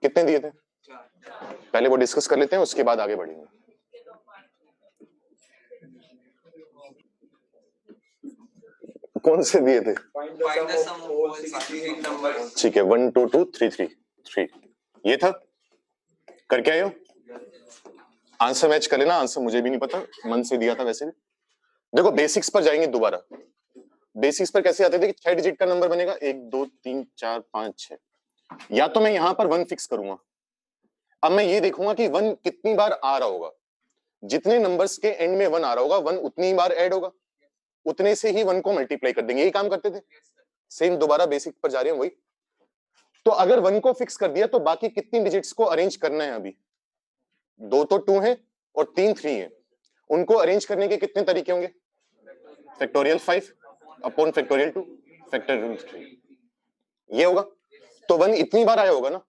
कितने दिए थे? पहले वो डिस्कस कर लेते हैं, उसके बाद आगे बढ़ेंगे। कौन से दिए थे? ठीक है, 1 2 2 3 3 3 ये था। करके आए हो? आंसर मैच कर लेना। आंसर मुझे भी नहीं पता, मन से दिया था वैसे भी। देखो बेसिक्स पर जाएंगे दोबारा। बेसिक्स पर कैसे आते थे कि 6 डिजिट का नंबर बनेगा, 1 2 3 4 5 6। या तो मैं यहां पर 1 फिक्स करूंगा। अब मैं ये देखूंगा कि 1 कितनी बार आ रहा होगा। जितने नंबर्स के एंड में 1 आ रहा होगा, 1 उतनी ही बार ऐड होगा, उतने से ही 1 को मल्टीप्लाई कर देंगे। यही काम करते थे। सेम दोबारा बेसिक पर जा रहे हैं वही। तो अगर 1 को फिक्स कर दिया तो बाकी कितनी डिजिट्स को अरेंज करना है? अभी 2 तो 2 है और 3 3 है। उनको अरेंज करने के कितने तरीके होंगे? फैक्टोरियल 5 अपॉन फैक्टोरियल 2 फैक्टोरियल 3, ये होगा। तो 1 इतनी बार आया होगा ना,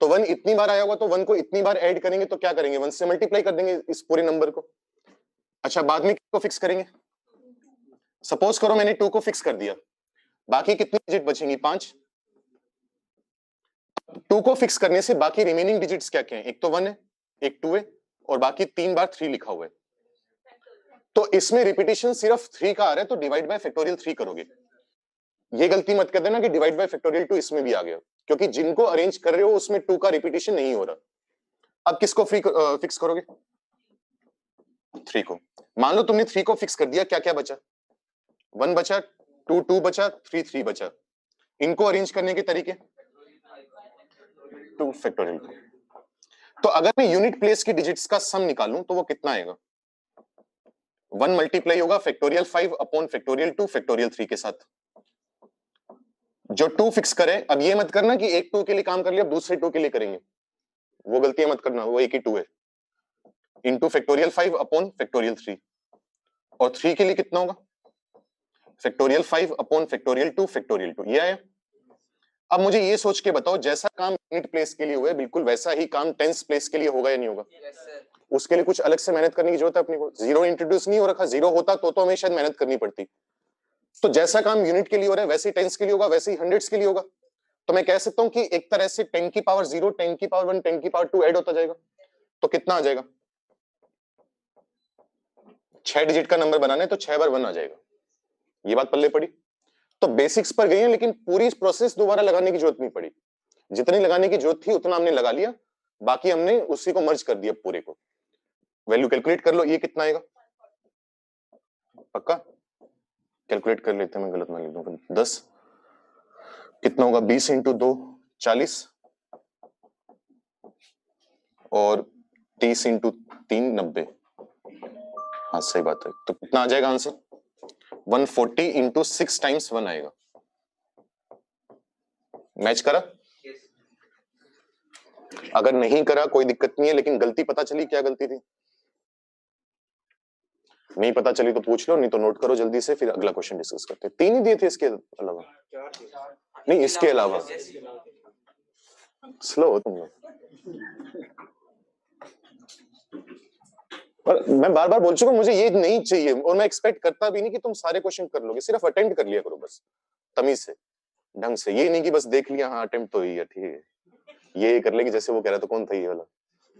तो 1 इतनी बार आया होगा, तो 1 को इतनी बार ऐड करेंगे तो क्या करेंगे? 1 से मल्टीप्लाई कर देंगे इस पूरे नंबर को। अच्छा, बाद में किसको फिक्स करेंगे? सपोज करो मैंने 2 को फिक्स कर दिया, बाकी कितनी डिजिट बचेंगी? 5। 2 को फिक्स करने से बाकी रिमेनिंग डिजिट्स क्या क्या है? एक तो 1 है, एक 2 है, और बाकी 3 बार 3 लिखा हुआ है। तो इसमें रिपीटिशन सिर्फ 3 का आ रहा है, तो डिवाइड बाय फैक्टोरियल 3 करोगे। ये गलती मत कर देना कि डिवाइड बाय फैक्टोरियल 2 इसमें भी आ गया, क्योंकि जिनको अरेंज कर रहे हो उसमें 2 का रिपीटिशन नहीं हो रहा। अब किसको फिक्स करोगे? 3 को। मान लो तुमने 3 को फिक्स कर दिया, क्या क्या बचा? 1 बचा, 2 2 बचा, 3 3 बचा। इनको अरेंज करने के तरीके 2 फैक्टोरियल 2। तो अगर मैं यूनिट प्लेस की डिजिट्स का सम निकालूं तो वो कितना आएगा? 1 मल्टीप्लाई होगा फैक्टोरियल 5 अपॉन फैक्टोरियल 2 फैक्टोरियल 3 के साथ। जो 2 फिक्स करे, अब ये मत करना कि एक 2 के लिए काम कर लिया अब दूसरे 2 के लिए करेंगे, वो गलतियां मत करना। वो एक ही 2 है। इंटू फैक्टोरियल 5 अपॉन फैक्टोरियल 3, और 3 के लिए कितना होगा? Factorial 5 upon factorial 2 factorial 2। ये आया। अब मुझे ये सोच के बताओ, जैसा काम यूनिट प्लेस के लिए हुआ है बिल्कुल वैसा ही काम टेंस प्लेस के लिए होगा या नहीं होगा? उसके लिए कुछ अलग से मेहनत करने की जरूरत है अपने को? जीरो इंट्रोड्यूस नहीं हो रखा। जीरो होता तो हमें शायद मेहनत करनी पड़ती। तो जैसा काम यूनिट के लिए हो रहा है वैसे ही टेंस के लिए होगा, वैसे ही हंड्रेड्स के लिए होगा। तो मैं कह सकता हूं कि एक तरह से 10 की पावर 0, 10 की पावर 1, 10 की पावर 2 ऐड होता जाएगा। तो कितना आ जाएगा? 6 डिजिट का नंबर बनाना है तो 6 बार 1 आ जाएगा। ये बात पल्ले पड़ी। तो बेसिक्स पर गए हैं, लेकिन पूरी प्रोसेस दोबारा लगाने की जरूरत नहीं पड़ी। जितनी लगाने की जरूरत थी उतना हमने लगा लिया, बाकी हमने उसी को मर्ज कर दिया पूरे को। वैल्यू कैलकुलेट कर लो, ये कितना आएगा? पक्का कैलकुलेट कर लेते हैं, मैं गलत ना लिख दूं। 10 कितना होगा? 20 इंटू 2 40, और 30 इंटू 3 90। हाँ सही बात है। तो कितना आ जाएगा आंसर? 140 इंटू 6 टाइम्स 1 आएगा। मैच करा? अगर नहीं करा कोई दिक्कत नहीं है, लेकिन गलती पता चली, क्या गलती थी? नहीं पता चली तो पूछ लो, नहीं तो नोट करो जल्दी से, फिर अगला क्वेश्चन डिस्कस करते हैं। 3 ही दिए थे इसके अलावा? नहीं, इसके अलावा। स्लो हो तुम लोग। और मैं बार बार बोल चुका हूं, मुझे ये नहीं चाहिए, और मैं एक्सपेक्ट करता भी नहीं कि तुम सारे क्वेश्चन कर लोगे। सिर्फ अटेम्प्ट कर लिया करो बस, तमीज से, ढंग से। ये नहीं कि बस देख लिया, हाँ अटेम्प्ट तो ही है, ठीक है, ये कर लेगी। जैसे वो कह रहा था, कौन था ये वाला?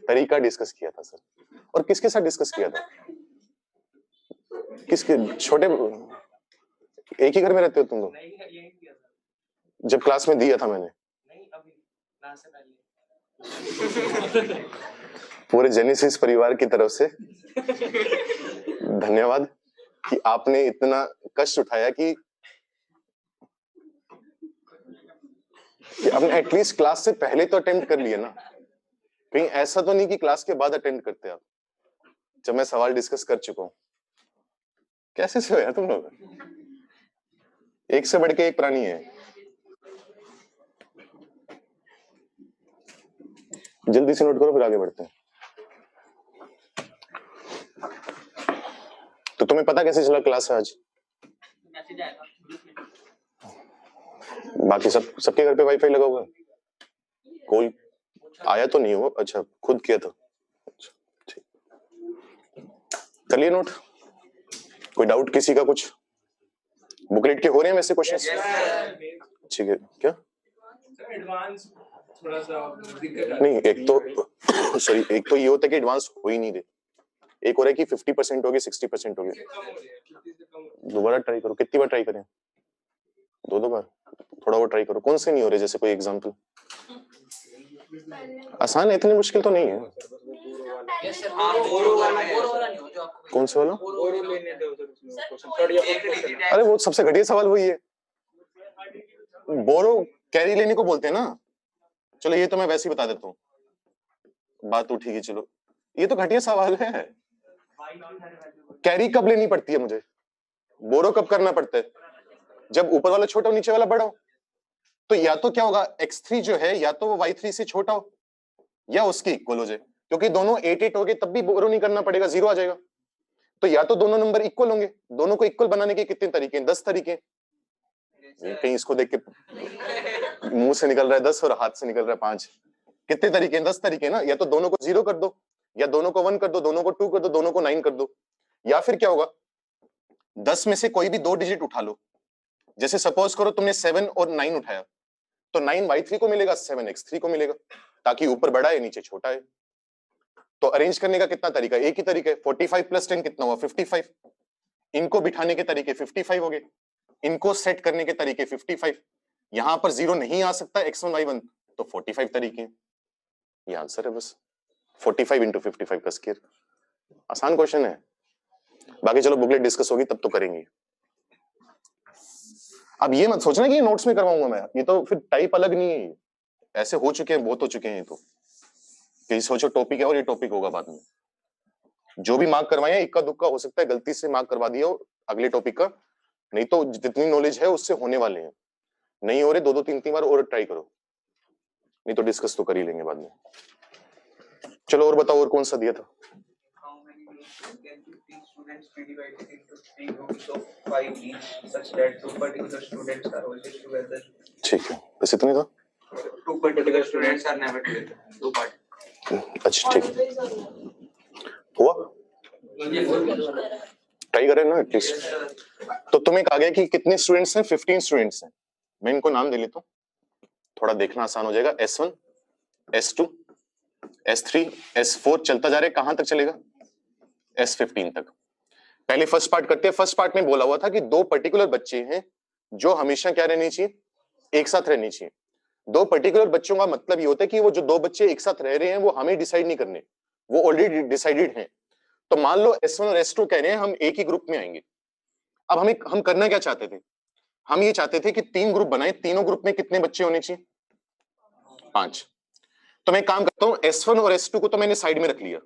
तरीका डिस्कस किया था सर। और किसके साथ डिस्कस किया था? किसके? छोटे एक ही घर में रहते हो तुम लोग? जब क्लास में दिया था मैंने? पूरे जेनेसिस परिवार की तरफ से धन्यवाद कि आपने इतना कष्ट उठाया कि आपने एटलीस्ट क्लास से पहले तो अटेम्प्ट कर लिया ना। कहीं ऐसा तो नहीं कि क्लास के बाद अटेम्प्ट करते आप, जब मैं सवाल डिस्कस कर चुका हूं। कैसे से हो यार तुम लोग? एक से बढ़ के एक प्राणी है। जल्दी से नोट करो, फिर आगे बढ़ते हैं। तो तुम्हें पता कैसे चला क्लास है आज? बाकी सबके घर पे वाईफाई लगा हुआ है? कोई आया तो नहीं हो? अच्छा, खुद किया था। ठीक, चलिए नोट। कोई डाउट किसी का? कुछ बुकलेट के हो रहे हैं वैसे क्वेश्चंस? ठीक है। क्या थोड़ा सा दिक्कत नहीं, एक तो सॉरी, एक तो ये होता है कि एडवांस हो ही नहीं रहे, एक हो रहा है कि 50% हो गए, 60% हो गए। दोबारा ट्राई करो। कितनी बार ट्राई करें? 2 बार। थोड़ा और ट्राई करो। कौन से नहीं हो रहे? जैसे कोई एग्जांपल। आसान है, इतनी मुश्किल तो नहीं है। कौन से वाला? अरे वो सबसे घटिया सवाल वही है। बोरो कैरी लेने को बोलते हैं ना। चलो ये तो मैं वैसे ही बता देता हूँ, बात उठेगी। चलो ये तो घटिया सवाल है। कैरी कब लेनी पड़ती है मुझे? बोरो कब करना पड़ता है? जब ऊपर वाला छोटा हो, नीचे वाला बड़ा हो। तो या तो क्या होगा, x3 जो है या तो वो y3 से छोटा हो या उसकी इक्वल हो जाए, क्योंकि दोनों 8 हो गए तब भी बोरो नहीं करना पड़ेगा, 0 आ जाएगा। तो या तो दोनों नंबर इक्वल होंगे। दोनों को इक्वल बनाने के कितने तरीके हैं? 10 तरीके। कहीं इसको देख के मुंह से निकल रहा है 10 और हाथ से निकल रहा है 5। कितने तरीके हैं? 10 तरीके ना। या तो दोनों को 0 कर दो, या दोनों को 1 कर दो, दोनों को 2 कर दो, दोनों को 9 कर दो। या फिर क्या होगा, 10 में से कोई भी 2 डिजिट उठा लो। जैसे सपोज करो तुमने 7 और 9 उठाया, तो 9 y3 को मिलेगा, 7 x3 को मिलेगा, ताकि ऊपर बड़ा है नीचे छोटा है। तो अरेंज करने का कितना तरीका? एक ही तरीका है। 45 प्लस 10 कितना हुआ? 55। इनको बिठाने के तरीके 55 हो गए, इनको सेट करने के तरीके 55। यहां पर 0 नहीं आ सकता x1 y1, तो 45 तरीके। ये आंसर है बस। 45 इंटू 55 का स्क्वायर। आसान क्वेश्चन है। बाकी चलो बुकलेट डिस्कस होगी तब तो करेंगे। अब ये मत सोचना कि ये नोट्स में करवाऊंगा मैं, ये तो फिर टाइप अलग नहीं है। ऐसे हो चुके हैं, बहुत हो चुके हैं। ये तो कि सोचो टॉपिक है और ये टॉपिक होगा बाद में। जो भी मार्क करवाए इक्का दुक्का हो सकता है, गलती से मार्क करवा दिया हो अगले टॉपिक का, नहीं तो जितनी नॉलेज है उससे होने वाले हैं। नहीं हो रहे 2-2 3-3 बार और ट्राई करो, नहीं तो डिस्कस तो कर ही लेंगे बाद में। चलो और बताओ, और कौन सा दिया था? ठीक है, बस इतने था। 2 particular students are never together. 2 parts. अच्छा ठीक हुआ, ट्राई करें ना एटलीस्ट। तो तुम्हें कहा गया कि कितने स्टूडेंट्स हैं? 15 स्टूडेंट्स हैं। मैं इनको नाम दे लेता हूँ, थोड़ा देखना आसान हो जाएगा। S1, S2, S3, S4 चलता जा रहा है। कहां तक चलेगा? S15 तक। पहले फर्स्ट पार्ट करते हैं। फर्स्ट पार्ट में बोला हुआ था कि 2 पर्टिकुलर बच्चे हैं जो हमेशा क्या रहनी चाहिए? एक साथ रहनी चाहिए। 2 पर्टिकुलर बच्चों का मतलब ये होता है कि वो जो 2 बच्चे एक साथ रह रहे हैं वो हमें डिसाइड नहीं करने, वो ऑलरेडी डिसाइडेड हैं। तो मान लो S1 और S2 कह रहे हैं हम एक ही ग्रुप में आएंगे। अब हम करना क्या चाहते थे? हम ये चाहते थे कि 3 ग्रुप बनाए, तीनों ग्रुप में कितने बच्चे होने चाहिए? 5। तो मैं काम करता हूं, S1 और S2 को तो मैंने साइड में रख लिया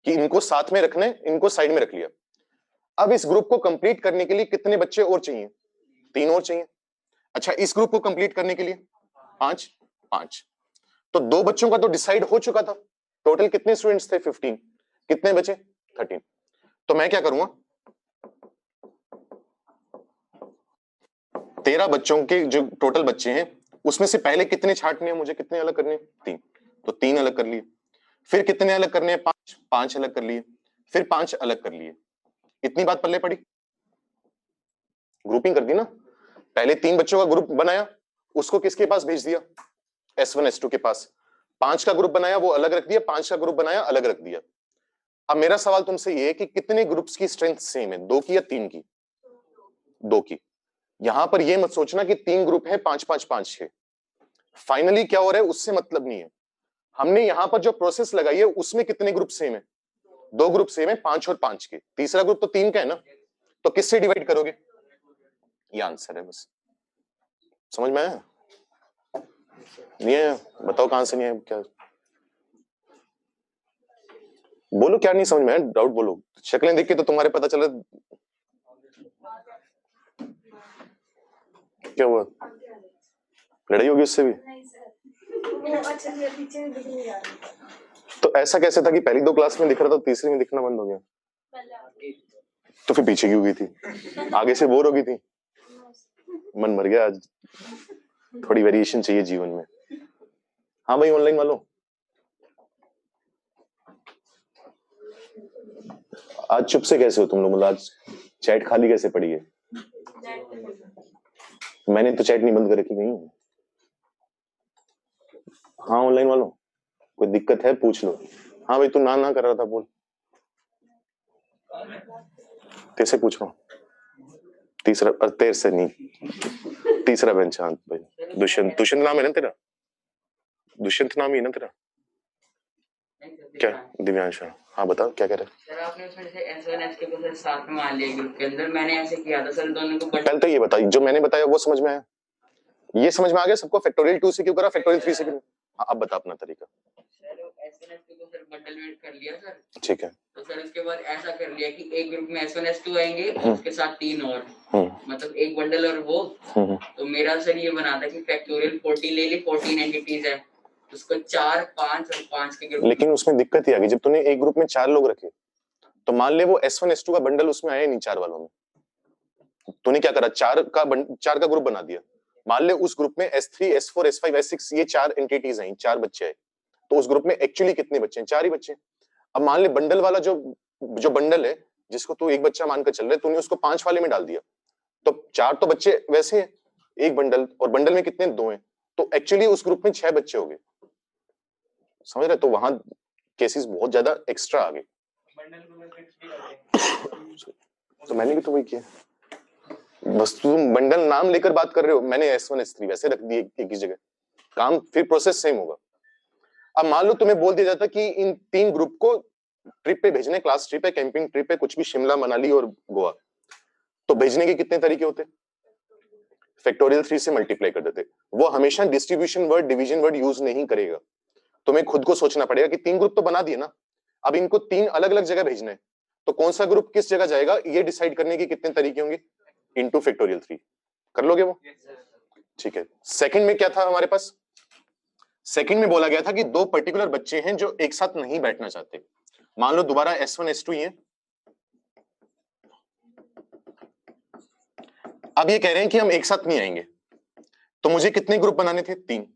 कि इनको साथ में रखने, इनको साइड में रख लिया। अब इस ग्रुप को कंप्लीट करने के लिए कितने बच्चे और चाहिए? 3 और चाहिए। अच्छा, इस ग्रुप को कंप्लीट करने के लिए 5। तो 2 बच्चों का तो डिसाइड हो चुका था। टोटल कितने स्टूडेंट्स थे? 15। कितने बचे? 13। तो मैं क्या करूंगा, 13 बच्चों के जो टोटल बच्चे हैं उसमें से पहले कितने छांटने हैं मुझे? कितने अलग करने हैं? 3। तो 3 अलग कर लिए। फिर कितने अलग करने हैं? 5 अलग कर लिए। फिर 5 अलग कर लिए। इतनी बात पल्ले पड़ी। ग्रुपिंग कर दी ना। पहले 3 बच्चों का ग्रुप बनाया, उसको किसके पास भेज दिया? S1 S2 के पास। 5 का ग्रुप बनाया, वो अलग रख दिया। 5 का ग्रुप बनाया, अलग रख दिया। अब मेरा सवाल तुमसे ये है कि कितने ग्रुप्स की स्ट्रेंथ सेम है? 2 की या 3 की? 2 की। यहां पर ये मत सोचना कि 3 ग्रुप है, 5-5-5-6। फाइनली क्या हो रहा है उससे मतलब नहीं है। हमने यहां पर जो प्रोसेस लगाई है उसमें कितने ग्रुप सेम है? 2 ग्रुप सेम है, 5 और 5 के। तीसरा ग्रुप तो 3 का है ना, तो किससे डिवाइड करोगे? ये आंसर है बस। समझ में आया? नहीं है? बताओ कहां से नहीं है? क्या बोलो, क्या नहीं समझ में आया? डाउट बोलो। शक्लें देख के तो तुम्हारे पता चला। क्या हुआ? लड़ाई होगी उससे भी? तो ऐसा कैसे था कि पहली 2 क्लास में दिख रहा था, तीसरी में दिखना बंद हो गया? तो फिर पीछे क्यों गई थी? आगे से बोर हो गई थी? मन मर गया आज। थोड़ी वेरिएशन चाहिए जीवन में। हाँ भाई, ऑनलाइन वालों, आज चुप से कैसे हो तुम लोग? मतलब आज चैट खाली कैसे पड़ी है? मैंने तो चैट नहीं बंद कर रखी। नहीं हाँ ऑनलाइन वालों, कोई दिक्कत है पूछ लो। हाँ भाई, तू ना ना कर रहा था, बोल। कैसे पूछ रहा हूँ? तीसरा, तेरे से नहीं, तीसरा बेंच। हाँ भाई, दुष्यंत, दुष्यंत नाम है ना तेरा? दुष्यंत नाम ही है ना तेरा? क्या दिव्यांश? हाँ बताओ क्या कह रहे हैं? सर आपने उसमें जैसे S1 S2 को सर साथ में मान लिया ग्रुप के अंदर, मैंने ऐसे किया था सर दोनों को पहले तो ये बताइए, जो मैंने बताया वो समझ में आया? ये समझ में आ गया सबको? फैक्टोरियल 2 से क्यों करा, फैक्टोरियल 3 से क्यों? हाँ अब बता अपना तरीका। सर S1 S2 को सर बंडल वेट कर लिया सर। ठीक है। तो सर उसके बाद ऐसा कर लिया कि एक ग्रुप में S1 S2 आएंगे और उसके साथ 3 और, मतलब एक बंडल और वो। तो मेरा सर ये बना था कि फैक्टोरियल 14 ले ली, 14 एंटिटीज है, उसको 4 5 और 5 के ग्रुप। लेकिन उसमें दिक्कत ही आ गई, जब तूने एक ग्रुप में 4 लोग रखे तो मान ले वो S1 S2 का बंडल उसमें आया नहीं 4 वालों में। तूने क्या करा, 4 का ग्रुप बना दिया। मान ले उस ग्रुप में S3 S4 S5 S6 ये 4 एंटिटीज हैं, 4 बच्चे हैं। तो उस ग्रुप में एक्चुअली कितने बच्चे हैं? 4 ही बच्चे हैं। अब मान ले बंडल वाला जो जो बंडल है, जिसको तू एक बच्चा मानकर चल रहा है, तूने उसको 5 वाले में डाल दिया, तो 4 तो बच्चे वैसे हैं एक बंडल, और बंडल में कितने? 2 हैं, तो एक्चुअली उस ग्रुप में 6 बच्चे हो गए। समझ रहे? तो वहां केसेस बहुत ज्यादा एक्स्ट्रा आ गए। तो मैंने भी तो वही किया, बस तुम बंडल नाम लेकर बात कर रहे हो। मैंने S1 S3 वैसे रख दिए एक ही जगह, काम फिर प्रोसेस सेम होगा। अब मान लो तुम्हें बोल दिया जाता कि इन 3 ग्रुप को ट्रिप पे भेजने, क्लास ट्रिप है, कैंपिंग ट्रिप है, कुछ भी, शिमला मनाली और गोवा, तो भेजने के कितने तरीके होते? फैक्टोरियल 3 से मल्टीप्लाई कर देते। वो हमेशा distribution word, division word use नहीं करेगा। तुम्हें खुद को सोचना पड़ेगा कि 3 ग्रुप तो बना दिए ना, अब इनको 3 अलग अलग जगह भेजना है, तो कौन सा ग्रुप किस जगह जाएगा ये डिसाइड करने के कितने तरीके होंगे? इनटू फैक्टोरियल 3 कर लोगे वो? ठीक है। सेकंड में क्या था हमारे पास? सेकंड में बोला गया था कि 2 पर्टिकुलर बच्चे हैं जो एक साथ नहीं बैठना चाहते। मान लो दोबारा S1 S2 ही है, अब ये कह रहे हैं कि हम एक साथ नहीं आएंगे, तो मुझे कितने ग्रुप बनाने थे? 3।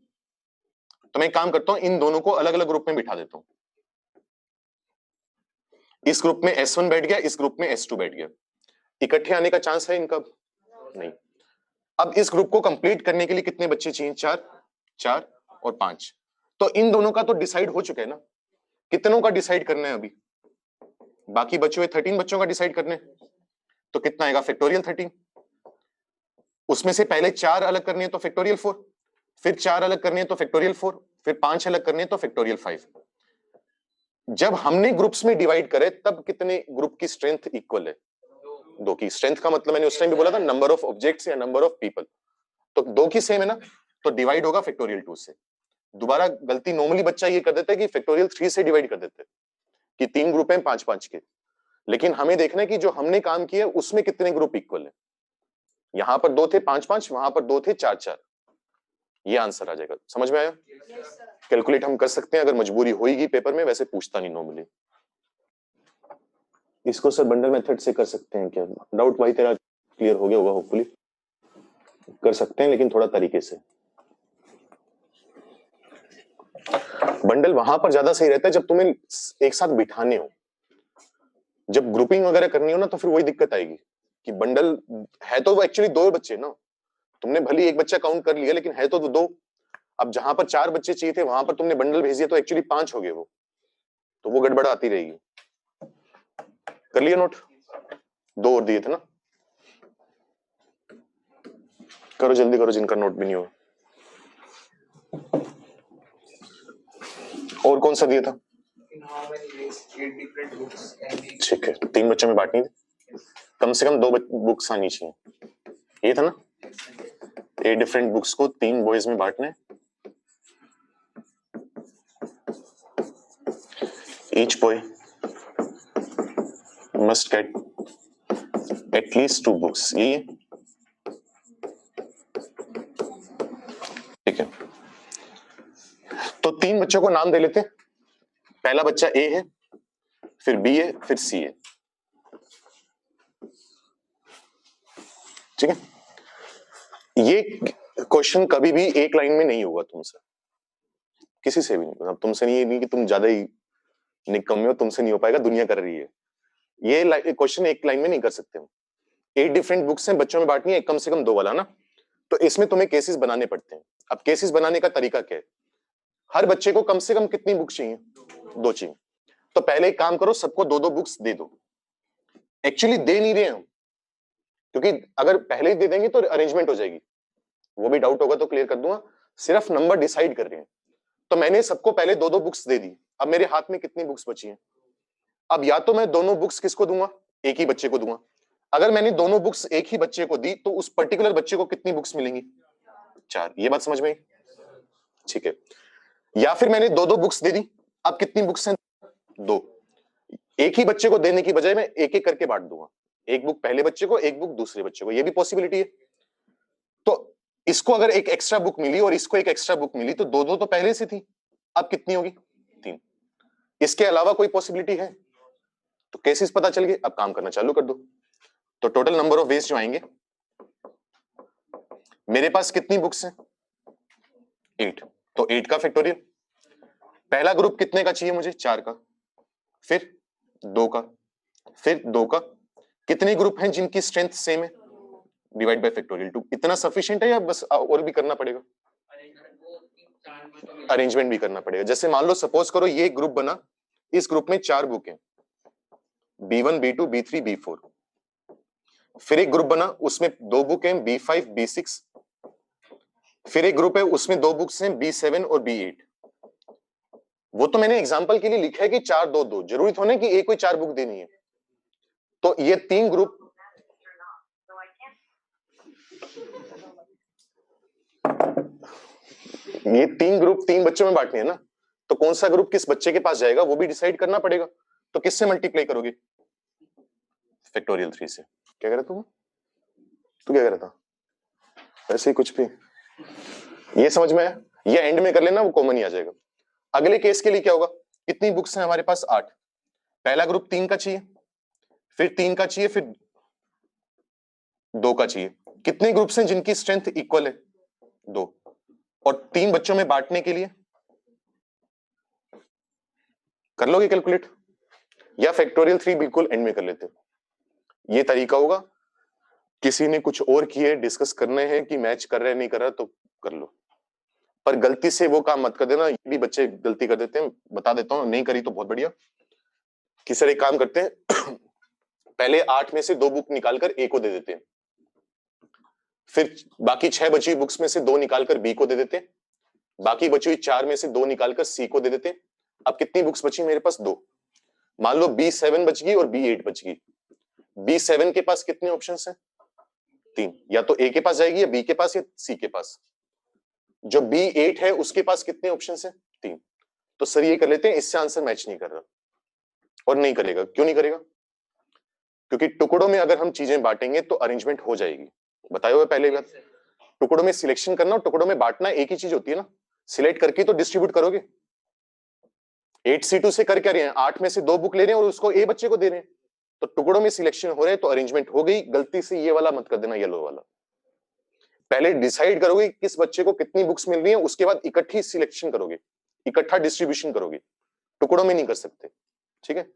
तो मैं एक काम करता हूं, इन दोनों को अलग अलग ग्रुप में बिठा देता हूं। इस ग्रुप में S1 बैठ गया, इस ग्रुप में S2 बैठ गया, इकट्ठे आने का चांस है इनका? नहीं। अब इस ग्रुप को कंप्लीट करने के लिए कितने बच्चे चाहिए? 4, 4 और 5। तो इन दोनों का तो डिसाइड हो चुका है ना, कितनों का डिसाइड करना है अभी? बाकी बचे हुए 13 बच्चों का डिसाइड करने हैं। तो कितना आएगा? फैक्टोरियल 13। उसमें से पहले 4 अलग करने हैं तो फैक्टोरियल 4, फिर 4 अलग करने हैं तो फैक्टोरियल 4, फिर 5 अलग करने हैं तो फैक्टोरियल 5। जब हमने ग्रुप्स में डिवाइड करे तब कितने ग्रुप की स्ट्रेंथ इक्वल है? 2 की। स्ट्रेंथ का मतलब मैंने उस टाइम भी बोला था, नंबर ऑफ ऑब्जेक्ट्स या नंबर ऑफ पीपल। तो 2 की सेम है ना, तो डिवाइड होगा फैक्टोरियल 2 से। दोबारा गलती नॉर्मली बच्चा ये कर देता है कि फैक्टोरियल 3 से डिवाइड कर देते हैं कि 3 ग्रुप हैं 5 5 के, लेकिन हमें देखना है कि जो हमने काम किया उसमें कितने ग्रुप इक्वल है। यहां पर 2 थे 5 5, वहां पर 2 थे 4 4। ये आंसर आ जाएगा। समझ में आया? कैलकुलेट हम कर सकते हैं अगर मजबूरी होगी पेपर में, वैसे पूछता नहीं नॉर्मली। इसको सर बंडल मेथड से कर सकते हैं क्या? डाउट भाई तेरा क्लियर हो गया होगा होपफुली। कर सकते हैं लेकिन थोड़ा तरीके से। बंडल वहां पर ज्यादा सही रहता है जब तुम्हें एक साथ बिठाने हो, जब ग्रुपिंग वगैरह करनी हो ना तो फिर वही दिक्कत आएगी कि बंडल है तो वो एक्चुअली 2 बच्चे ना, तुमने भले एक बच्चा काउंट कर लिया लेकिन है तो 2। अब जहां पर 4 बच्चे चाहिए थे वहां पर तुमने बंडल भेज दिया तो एक्चुअली 5 हो गए वो, तो वो गड़बड़ आती रहेगी। कर लिया नोट? 2 और दिए थे ना, करो जल्दी करो जिनका नोट भी नहीं हुआ। और कौन सा दिया था? ठीक है, 3 बच्चों में बांटनी थी, कम से कम 2 बुक्स आनी चाहिए, ये था ना? 8 डिफरेंट बुक्स को 3 बॉयज में बांटने। Each boy must get at least 2 books, यही है? ठीक है, तो 3 बच्चों को नाम दे लेते हैं। पहला बच्चा ए है, फिर बी है, फिर सी है। ठीक है, ये क्वेश्चन कभी भी एक लाइन में नहीं होगा तुमसे, किसी से भी नहीं। तुमसे नहीं कि तुम ज्यादा ही निकम्मे हो, तुमसे नहीं हो पाएगा, दुनिया कर रही है। ये क्वेश्चन एक लाइन में नहीं कर सकते हम। 8 डिफरेंट बुक्स हैं, बच्चों में बांटनी है, कम से कम 2 वाला ना, तो इसमें तुम्हें केसेस बनाने पड़ते हैं। अब केसेस बनाने का तरीका क्या है? हर बच्चे को कम से कम कितनी बुक चाहिए? 2 चाहिए। तो पहले एक काम करो, सबको 2-2 बुक्स दे दो। एक्चुअली दे नहीं रहे हम, क्योंकि अगर पहले ही दे देंगे तो अरेंजमेंट हो जाएगी। वो भी डाउट होगा तो क्लियर कर दूंगा। सिर्फ नंबर डिसाइड कर रहे हैं। तो मैंने सबको पहले 2-2 बुक्स दे दी। अब मेरे हाथ में कितनी बुक्स बची हैं? अब या तो मैं दोनों बुक्स किसको दूंगा? एक ही बच्चे को दूंगा। अगर मैंने दोनों बुक्स एक ही बच्चे को दी तो उस पर्टिकुलर बच्चे को कितनी बुक्स मिलेंगी? 4। ये बात समझ में आई? ठीक है। या फिर मैंने 2-2 बुक्स दे दी। अब कितनी बुक्स हैं? 2। एक ही बच्चे को देने की बजाय मैं एक एक करके बांट दूंगा। एक बुक पहले बच्चे को, एक बुक दूसरे बच्चे को। ये भी पॉसिबिलिटी है। तो इसको अगर एक एक्स्ट्रा बुक मिली और इसको एक एक्स्ट्रा बुक मिली तो 2-2 तो पहले से थी। अब कितनी होगी? 3। इसके अलावा कोई पॉसिबिलिटी है? तो केसेस पता चल गए। अब काम करना चालू कर दो। तो टोटल नंबर ऑफ वेज जो आएंगे, मेरे पास कितनी बुक्स हैं? 8। तो 8 का फैक्टोरियल। पहला ग्रुप कितने का चाहिए मुझे? 4 का। फिर 2 का, फिर 2 का। कितने ग्रुप हैं जिनकी स्ट्रेंथ सेम है? Divide by factorial 2। इतना सफिशिएंट है या बस और भी करना पड़ेगा? अरेंजमेंट भी करना पड़ेगा। जैसे मान लो सपोज करो ये ग्रुप बना, इस ग्रुप में 4 बुक हैं, B1 B2 B3 B4। फिर एक ग्रुप बना, उसमें 2 बुक हैं, B5 B6। फिर एक ग्रुप है, उसमें 2 बुक्स हैं, B7 और B8। वो तो मैंने एग्जांपल के लिए लिखा है कि 4 2 2, जरूरी थोड़ा ना कि एक कोई 4 बुक देनी है। तो ये 3 ग्रुप, ये 3 ग्रुप 3 बच्चों में बांटने हैं ना, तो कौन सा ग्रुप किस बच्चे के पास जाएगा वो भी डिसाइड करना पड़ेगा। तो किससे मल्टीप्लाई करोगे? फैक्टोरियल 3 से। क्या कह रहा तू क्या कह रहा था? ऐसे ही कुछ भी। ये समझ में आया? ये एंड में कर लेना, वो कॉमन ही आ जाएगा। अगले केस के लिए क्या होगा? कितनी बुक्स हैं हमारे पास? 8। पहला ग्रुप 3 का चाहिए, फिर 3 का चाहिए, फिर 2 का चाहिए। कितने ग्रुप्स हैं जिनकी स्ट्रेंथ इक्वल है? 2। और 3 बच्चों में बांटने के लिए कर लोगे कैलकुलेट, या फैक्टोरियल 3 बिल्कुल एंड में कर लेते हो? ये तरीका होगा। किसी ने कुछ और किए, डिस्कस करने हैं कि मैच कर रहे नहीं कर रहा, तो कर लो। पर गलती से वो काम मत कर देना, ये भी बच्चे गलती कर देते हैं। बता देता हूं, नहीं करी तो बहुत बढ़िया। किसी एक काम करते हैं पहले 8 में से 2 बुक निकालकर ए को दे देते हैं, फिर बाकी 6 बची हुई बुक्स में से 2 निकालकर बी को दे देते हैं, बाकी बची हुई 4 में से 2 निकालकर सी को दे देते हैं। अब कितनी बुक्स बची मेरे पास? 2। मान लो B7 बच गई और B8 बच गई। B7 के पास कितने ऑप्शंस हैं? 3। या तो ए के पास जाएगी, या बी के पास, या सी के पास। जो B8 है उसके पास कितने ऑप्शंस हैं? 3। तो सर ये कर लेते हैं, इससे आंसर मैच नहीं कर रहा। और नहीं करेगा। क्यों नहीं करेगा? क्योंकि टुकड़ों में अगर हम चीजें बांटेंगे तो अरेंजमेंट हो जाएगी। बताया हुआ पहले बार। टुकड़ों में सिलेक्शन करना और टुकड़ों में बांटना एक ही चीज होती है ना। सिलेक्ट करके तो डिस्ट्रीब्यूट करोगे। 8C2 से कर क्या रहे हैं? 8 में से 2 बुक ले रहे हैं और उसको ए बच्चे को दे रहे हैं। तो टुकड़ों में सिलेक्शन हो रहे हैं तो अरेंजमेंट हो गई। गलती से ये वाला मत कर देना, येलो वाला। पहले डिसाइड करोगे किस बच्चे को कितनी बुक्स मिल रही है, उसके बाद इकट्ठी सिलेक्शन करोगे, इकट्ठा डिस्ट्रीब्यूशन करोगे। टुकड़ों में नहीं कर सकते। ठीक है,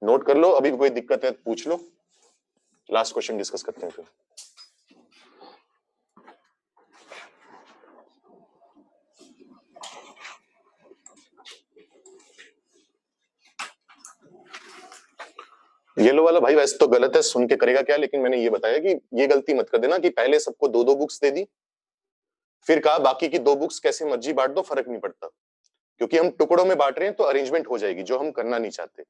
नोट कर लो। अभी कोई दिक्कत है तो पूछ लो, लास्ट क्वेश्चन डिस्कस करते हैं फिर। येलो वाला भाई वैसे तो गलत है, सुन के करेगा क्या, लेकिन मैंने ये बताया कि ये गलती मत कर देना कि पहले सबको 2-2 बुक्स दे दी, फिर कहा बाकी की 2 बुक्स कैसे मर्जी बांट दो, फर्क नहीं पड़ता। क्योंकि हम टुकड़ों में बांट रहे हैं तो अरेंजमेंट हो जाएगी, जो हम करना नहीं चाहते।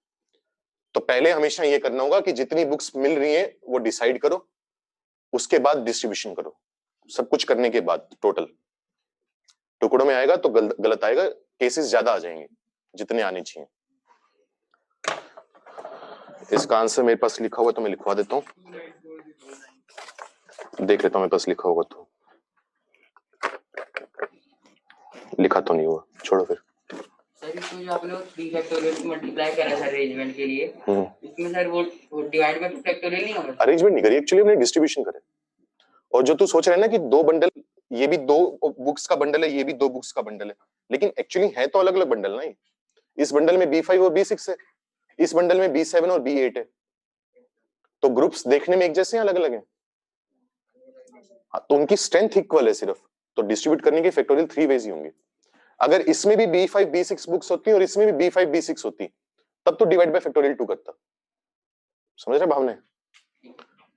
तो पहले हमेशा ये करना होगा कि जितनी बुक्स मिल रही हैं वो डिसाइड करो, उसके बाद डिस्ट्रीब्यूशन करो। सब कुछ करने के बाद टोटल टुकड़ों में आएगा तो गलत आएगा, केसेस ज्यादा आ जाएंगे जितने आने चाहिए। इसका आंसर मेरे पास लिखा हुआ तो मैं लिखवा देता हूँ, देख लेता हूँ मेरे पास लिखा होगा तो। लिखा तो नहीं हुआ, छोड़ो फिर। सर इसमें जो आपने 3 फैक्टोरियल से मल्टीप्लाई करा था अरेंजमेंट के लिए, इसमें सर वो डिवाइड बाय फैक्टोरियल नहीं होगा? अरेंजमेंट नहीं करी, एक्चुअली हमने डिस्ट्रीब्यूशन करे। और जो तू सोच रहा है ना कि 2 बंडल, ये भी 2 बुक्स का बंडल है, ये भी 2 बुक्स का बंडल है, लेकिन एक्चुअली है तो अलग अलग बंडल ना। ये इस बंडल में B5 और B6 है, इस बंडल में B7 और B8 है। तो ग्रुप्स देखने में एक जैसे हैं, अलग अलग हैं। तो उनकी स्ट्रेंथ इक्वल है सिर्फ, तो डिस्ट्रीब्यूट करने के फैक्टोरियल 3 वेज ही होंगे। अगर इसमें भी B5 B6 बुक्स होती और इसमें भी B5 B6 होती तब तो डिवाइड बाय फैक्टोरियल 2 करता। समझ रहे भावने?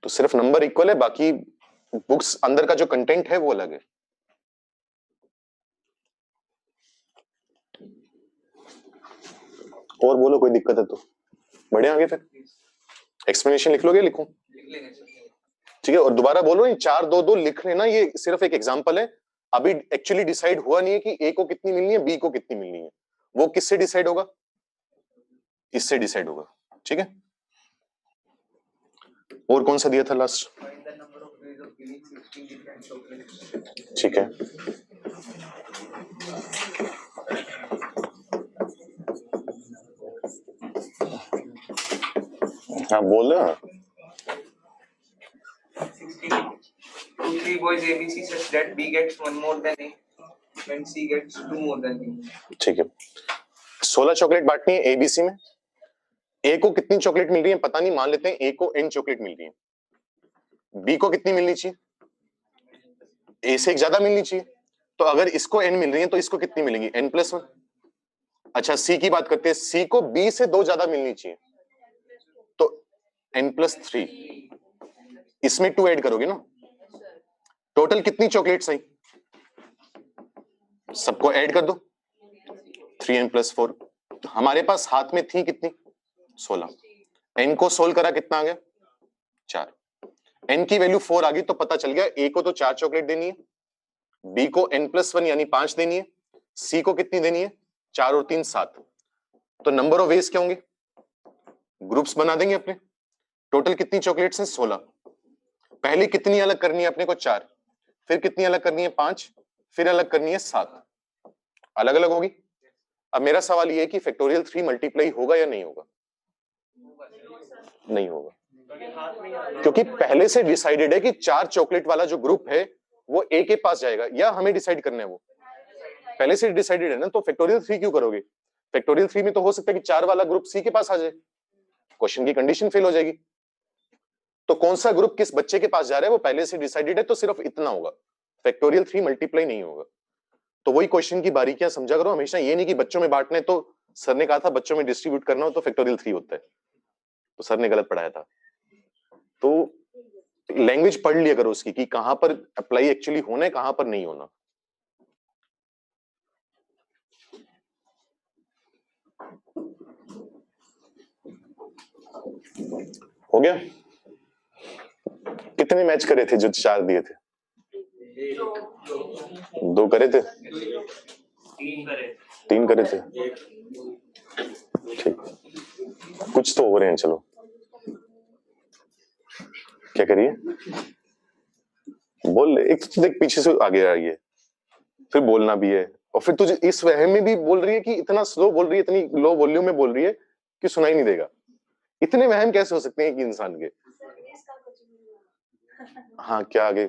तो सिर्फ नंबर इक्वल है, बाकी बुक्स अंदर का जो कंटेंट है वो अलग है। और बोलो कोई दिक्कत है तो बढ़िया। आगे फिर एक्सप्लेनेशन लिख लोगे? लिखूं? ठीक है। और दोबारा बोलो, ये 4 2 2 लिख लेना, ये सिर्फ एक एग्जांपल है। अभी एक्चुअली डिसाइड हुआ नहीं है कि ए को कितनी मिलनी है, बी को कितनी मिलनी है। वो किससे डिसाइड होगा? इससे डिसाइड होगा। ठीक है। और कौन सा दिया था लास्ट? ठीक है। हाँ बोल रहा। 2-3 boys ABC such that B gets 1 more than A when C gets 2 more than A. ठीक है। 16 चॉकलेट बांटनी है एबीसी में। ए को कितनी चॉकलेट मिल रही है पता नहीं, मान लेते हैं ए को n चॉकलेट मिल रही है। बी को कितनी मिलनी चाहिए? ए से एक ज्यादा मिलनी चाहिए। तो अगर इसको n मिल रही है तो इसको कितनी मिलेगी? n+1। अच्छा सी की बात करते हैं, सी को बी से 2 ज्यादा मिलनी चाहिए तो n+3। इसमें 2 ऐड करोगे ना। टोटल कितनी चॉकलेट्स आई? सबको ऐड कर दो, 3n+4। हमारे पास हाथ में थी कितनी? 16। n को सोल्व करा, कितना आ गया? 4। n की वैल्यू 4 आ गई तो पता चल गया a को तो 4 चॉकलेट देनी है, b को n+1 यानी 5 देनी है, c को कितनी देनी है? 4 और 3 7। तो नंबर ऑफ वेज क्या होंगे? ग्रुप्स बना देंगे अपने। टोटल कितनी चॉकलेट्स हैं? 16। पहले कितनी अलग करनी है अपने को? 4। फिर कितनी अलग करनी है? 5। फिर अलग करनी है 7। अलग अलग होगी। अब मेरा सवाल ये है कि फैक्टोरियल 3 मल्टीप्लाई होगा या नहीं होगा? नहीं होगा, क्योंकि पहले से डिसाइडेड है कि 4 चॉकलेट वाला जो ग्रुप है वो ए के पास जाएगा, या हमें डिसाइड करना है? वो पहले से डिसाइडेड है ना, तो फैक्टोरियल 3 क्यों करोगे? फैक्टोरियल 3 में तो हो सकता है कि 4 वाला ग्रुप सी के पास आ जाए, क्वेश्चन की कंडीशन फेल हो जाएगी। तो कौन सा ग्रुप किस बच्चे के पास जा रहा है वो पहले से डिसाइडेड है, तो सिर्फ इतना होगा, फैक्टोरियल 3 मल्टीप्लाई नहीं होगा। तो वही क्वेश्चन की बारीकियां समझा करो हमेशा। ये नहीं कि बच्चों में बांटने, तो सर ने कहा था बच्चों में डिस्ट्रीब्यूट करना हो तो फैक्टोरियल 3 होता है, तो सर ने गलत पढ़ाया था। तो लैंग्वेज पढ़ लिया करो उसकी कि कहां पर अप्लाई एक्चुअली होना है, कहां पर नहीं होना। हो गया? कितने मैच करे थे जो 4 दिए थे? 2 करे थे, 3 करे थे। ठीक, कुछ तो हो रहे हैं। चलो क्या करिए, बोल। एक तो देख पीछे से आगे आ रही है, फिर बोलना भी है, और फिर तुझे इस वहम में भी बोल रही है कि इतना स्लो बोल रही है, इतनी लो वॉल्यूम में बोल रही है कि सुनाई नहीं देगा। इतने वहम कैसे हो सकते हैं कि इंसान के? हाँ क्या आगे?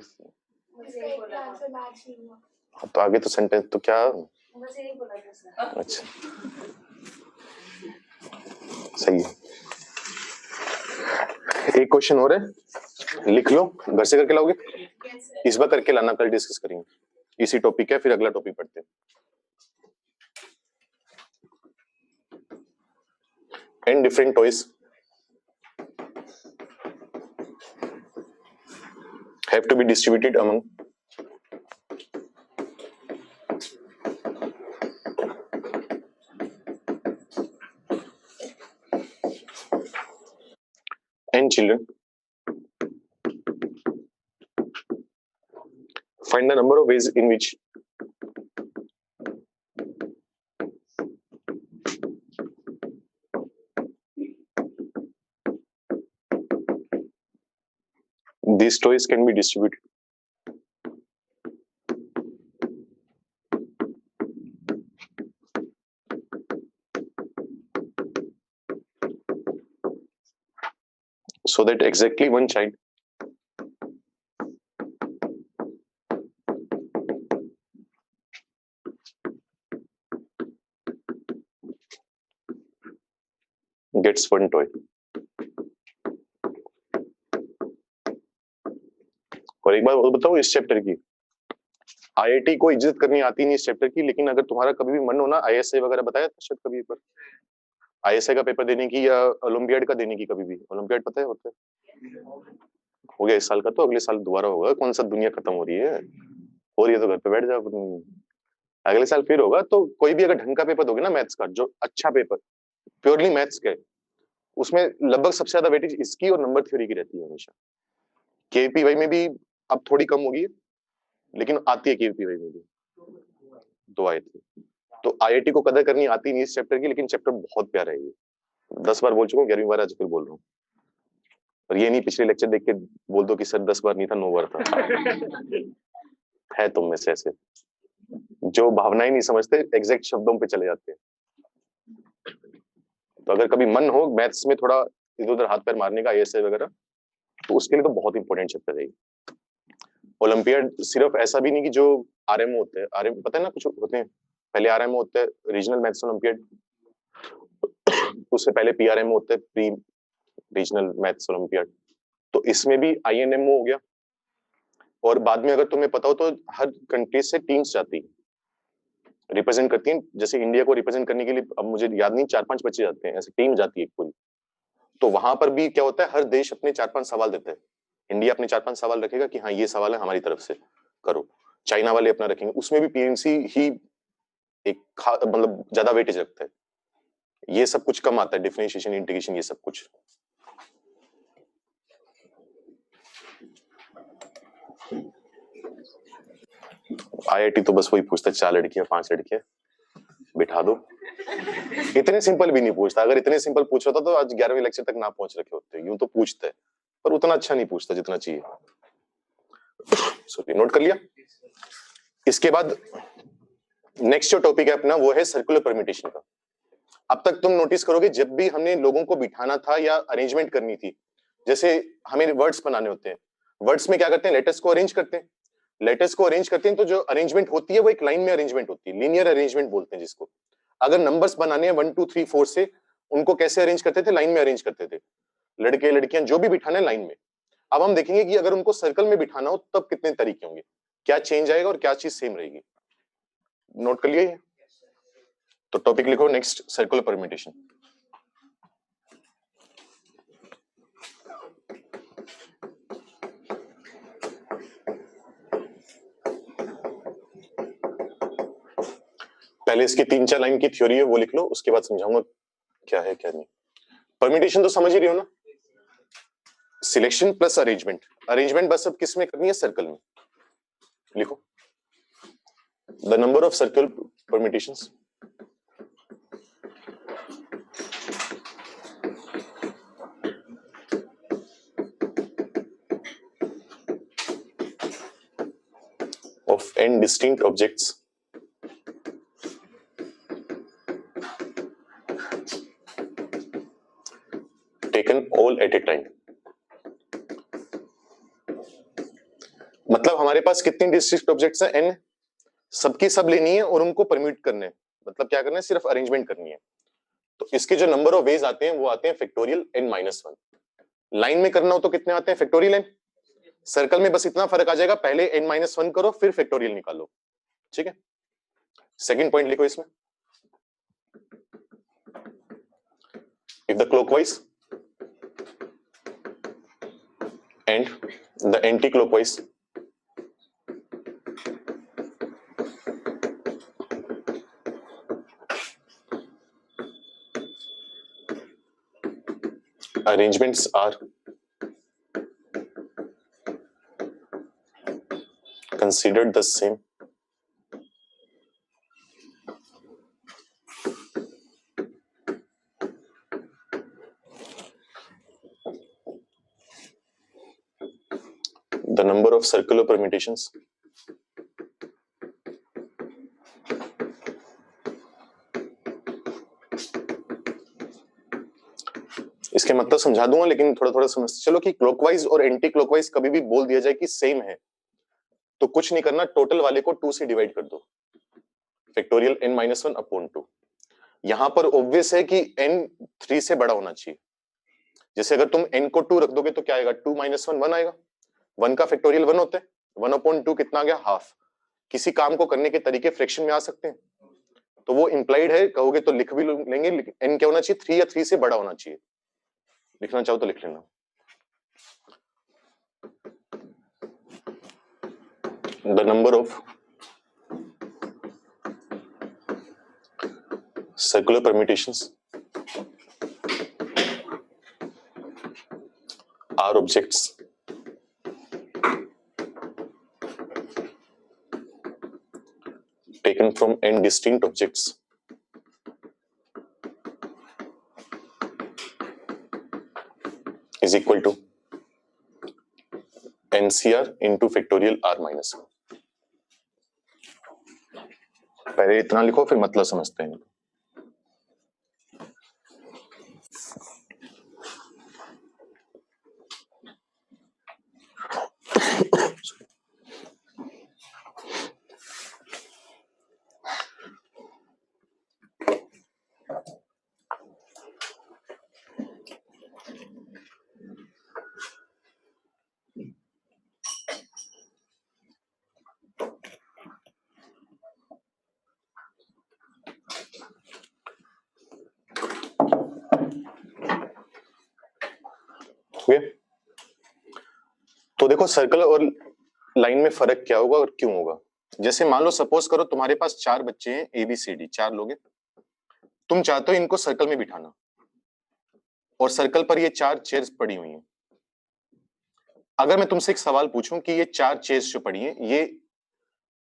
हाँ, तो आगे तो सेंटेंस तो क्या? अच्छा सही है। एक क्वेश्चन और है, लिख लो, घर से करके लाओगे? इस बार करके लाना, कल डिस्कस करेंगे। इसी टॉपिक है, फिर अगला टॉपिक पढ़ते हैं। And different toys have to be distributed among n children. Find the number of ways in which these toys can be distributed. So that exactly one child gets one toy. और एक बात बताओ इस chapter की, IIT को इज्जत करनी आती नहीं इस चैप्टर की, लेकिन अगर तुम्हारा कभी भी मन हो ना, आईएसए वगैरह बताया था शायद कभी एक बार, आईएसए का पेपर देने की या ओलंपियाड का देने की, कभी भी ओलंपियाड पता है होता है, हो गया इस साल का, तो अगले साल दोबारा होगा, कौन सा दुनिया खत्म हो रही है, हो रही है तो घर पे बैठ जाओ, अगले साल फिर होगा। तो कोई भी अगर ढंग का पेपर दोगे ना मैथ्स का, जो अच्छा पेपर प्योरली मैथ्स का है, उसमें लगभग सबसे ज्यादा वेटेज इसकी और नंबर थ्योरी की रहती है हमेशा। केपीवाई में भी अब थोड़ी कम होगी, लेकिन आती है केपीवाई में भी, 2 आए थे। तो आईआईटी को कदर करनी आती नहीं इस चैप्टर की, लेकिन चैप्टर बहुत प्यारा है ये, 10 बार बोल चुका हूँ, 11वीं बार आज फिर बोल रहा हूँ। और ये नहीं पिछले लेक्चर देख के बोल दो कि सर 10 बार नहीं था 9 बार था। है तुम में से ऐसे जो भावनाएं नहीं समझते, एग्जैक्ट शब्दों पे चले जाते हैं। तो अगर कभी मन हो मैथ्स में थोड़ा इधर उधर हाथ पैर मारने का, ऐसे वगैरह, तो उसके लिए तो बहुत इंपॉर्टेंट चैप्टर है। ओलंपियाड सिर्फ ऐसा भी नहीं कि जो आरएमओ होते हैं, आरएम पता है ना कुछ होते हैं, पहले आरएमओ होते हैं रीजनल मैथ्स ओलंपियाड, उससे पहले पीआरएमओ होते हैं प्री रीजनल मैथ्स ओलंपियाड, तो इसमें भी आईएनएमओ हो गया। और बाद में अगर तुम्हें पता हो तो हर कंट्री से टीम्स जाती है, रिप्रेजेंट करती हैं, जैसे इंडिया को रिप्रेजेंट करने के लिए अब मुझे याद नहीं 4-5 बच्चे जाते हैं, ऐसे टीम जाती है पूरी। तो वहां पर भी क्या होता है, हर देश अपने 4-5 सवाल देते हैं, इंडिया अपने 4-5 सवाल रखेगा कि हाँ ये सवाल है हमारी तरफ से करो, चाइना वाले अपना रखेंगे, उसमें भी पीएमसी ही एक मतलब ज्यादा वेटेज रखता है। ये सब कुछ कम आता है, डिफरेंशिएशन, इंटीग्रेशन, ये सब कुछ। आईआईटी तो बस वही पूछता है 4 लड़कियां 5 लड़कियां बिठा दो, इतने सिंपल भी नहीं पूछता। अगर इतने सिंपल पूछ रहा था तो आज 11वीं लेक्चर तक ना पहुंच रखे होते। यूं तो पूछते हैं पर उतना अच्छा नहीं पूछता जितना चाहिए। सॉरी, नोट कर लिया। इसके बाद नेक्स्ट जो टॉपिक है अपना वो है सर्कुलर परम्यूटेशन का। अब तक तुम नोटिस करोगे जब भी हमने लोगों को बिठाना था या अरेंजमेंट करनी थी, जैसे हमें वर्ड्स बनाने होते हैं, वर्ड्स में क्या करते हैं, लेटर्स को अरेंज करते हैं, लेटर्स को अरेंज करते हैं तो जो अरेंजमेंट होती है वो एक लाइन में अरेंजमेंट होती है, लीनियर अरेंजमेंट बोलते हैं जिसको। अगर नंबर्स बनाने हैं 1 2 3 4 से, उनको कैसे अरेंज करते थे, लाइन में अरेंज करते थे, लड़के लड़कियां जो भी बिठाना है लाइन में। अब हम देखेंगे कि अगर उनको सर्कल में बिठाना हो तब कितने तरीके होंगे, क्या चेंज आएगा और क्या चीज सेम रहेगी। नोट कर लिया ये? तो टॉपिक लिखो नेक्स्ट, सर्कुलर परम्यूटेशन। पहले इसकी 3-4 लाइन की थ्योरी है वो लिख लो, उसके बाद समझाऊंगा क्या है क्या नहीं। परम्यूटेशन तो समझ ही रही हो ना, सिलेक्शन प्लस अरेंजमेंट। अरेंजमेंट बस अब किस में करनी है, सर्कल में। लिखो the number of circle permutations of n distinct objects taken all at a time। मतलब हमारे पास कितनी डिस्टिंक्ट ऑब्जेक्ट्स हैं, n, सबकी सब लेनी है और उनको परम्यूट करने हैं। मतलब क्या करना है, सिर्फ अरेंजमेंट करनी है। तो इसके जो नंबर ऑफ वेज आते हैं वो आते हैं फैक्टोरियल n-1। लाइन में करना हो तो कितने आते हैं, फैक्टोरियल n। सर्कल में बस इतना फर्क आ जाएगा, पहले n-1 करो फिर फैक्टोरियल निकालो, ठीक है। सेकंड पॉइंट लिखो इसमें, if the clockwise and the anti-clockwise arrangements are considered the same, the number of circular permutations इसके मतलब समझा दूंगा, लेकिन थोड़ा थोड़ा समझ चलो कि क्लॉकवाइज और एंटी क्लॉकवाइज कभी भी बोल दिया जाए कि सेम है तो कुछ नहीं करना, टोटल वाले को 2 से डिवाइड कर दो, फैक्टोरियल n-1 अपॉन 2। यहां पर ऑब्वियस है कि n 3 से बड़ा होना चाहिए। जैसे अगर तुम n को 2 रख दोगे तो क्या आएगा, 2 - 1 1 आएगा, 1 का फैक्टोरियल 1 होता है, 1 अपॉन 2 कितना आ गया, हाफ। किसी काम को करने के तरीके फ्रैक्शन में आ सकते हैं, तो वो इंप्लाइड है, कहोगे तो लिख भी लेंगे, लेकिन n क्या होना चाहिए, 3 या 3 से बड़ा होना चाहिए। लिखना चाहो तो लिख लेना। The number of circular permutations are objects taken from n distinct objects is equal to NCR into factorial r minus 1। पहले इतना लिखो फिर मतलब समझते हैं। तो देखो सर्कल और लाइन में फर्क क्या होगा और क्यों होगा। जैसे मान लो सपोज करो तुम्हारे पास 4 बच्चे हैं, ABCD 4 लोग हैं, तुम चाहते हो इनको सर्कल में बिठाना और सर्कल पर ये 4 चेयर्स पड़ी हुई हैं। अगर मैं तुमसे एक सवाल पूछूं कि ये 4 चेयर्स जो पड़ी हैं, ये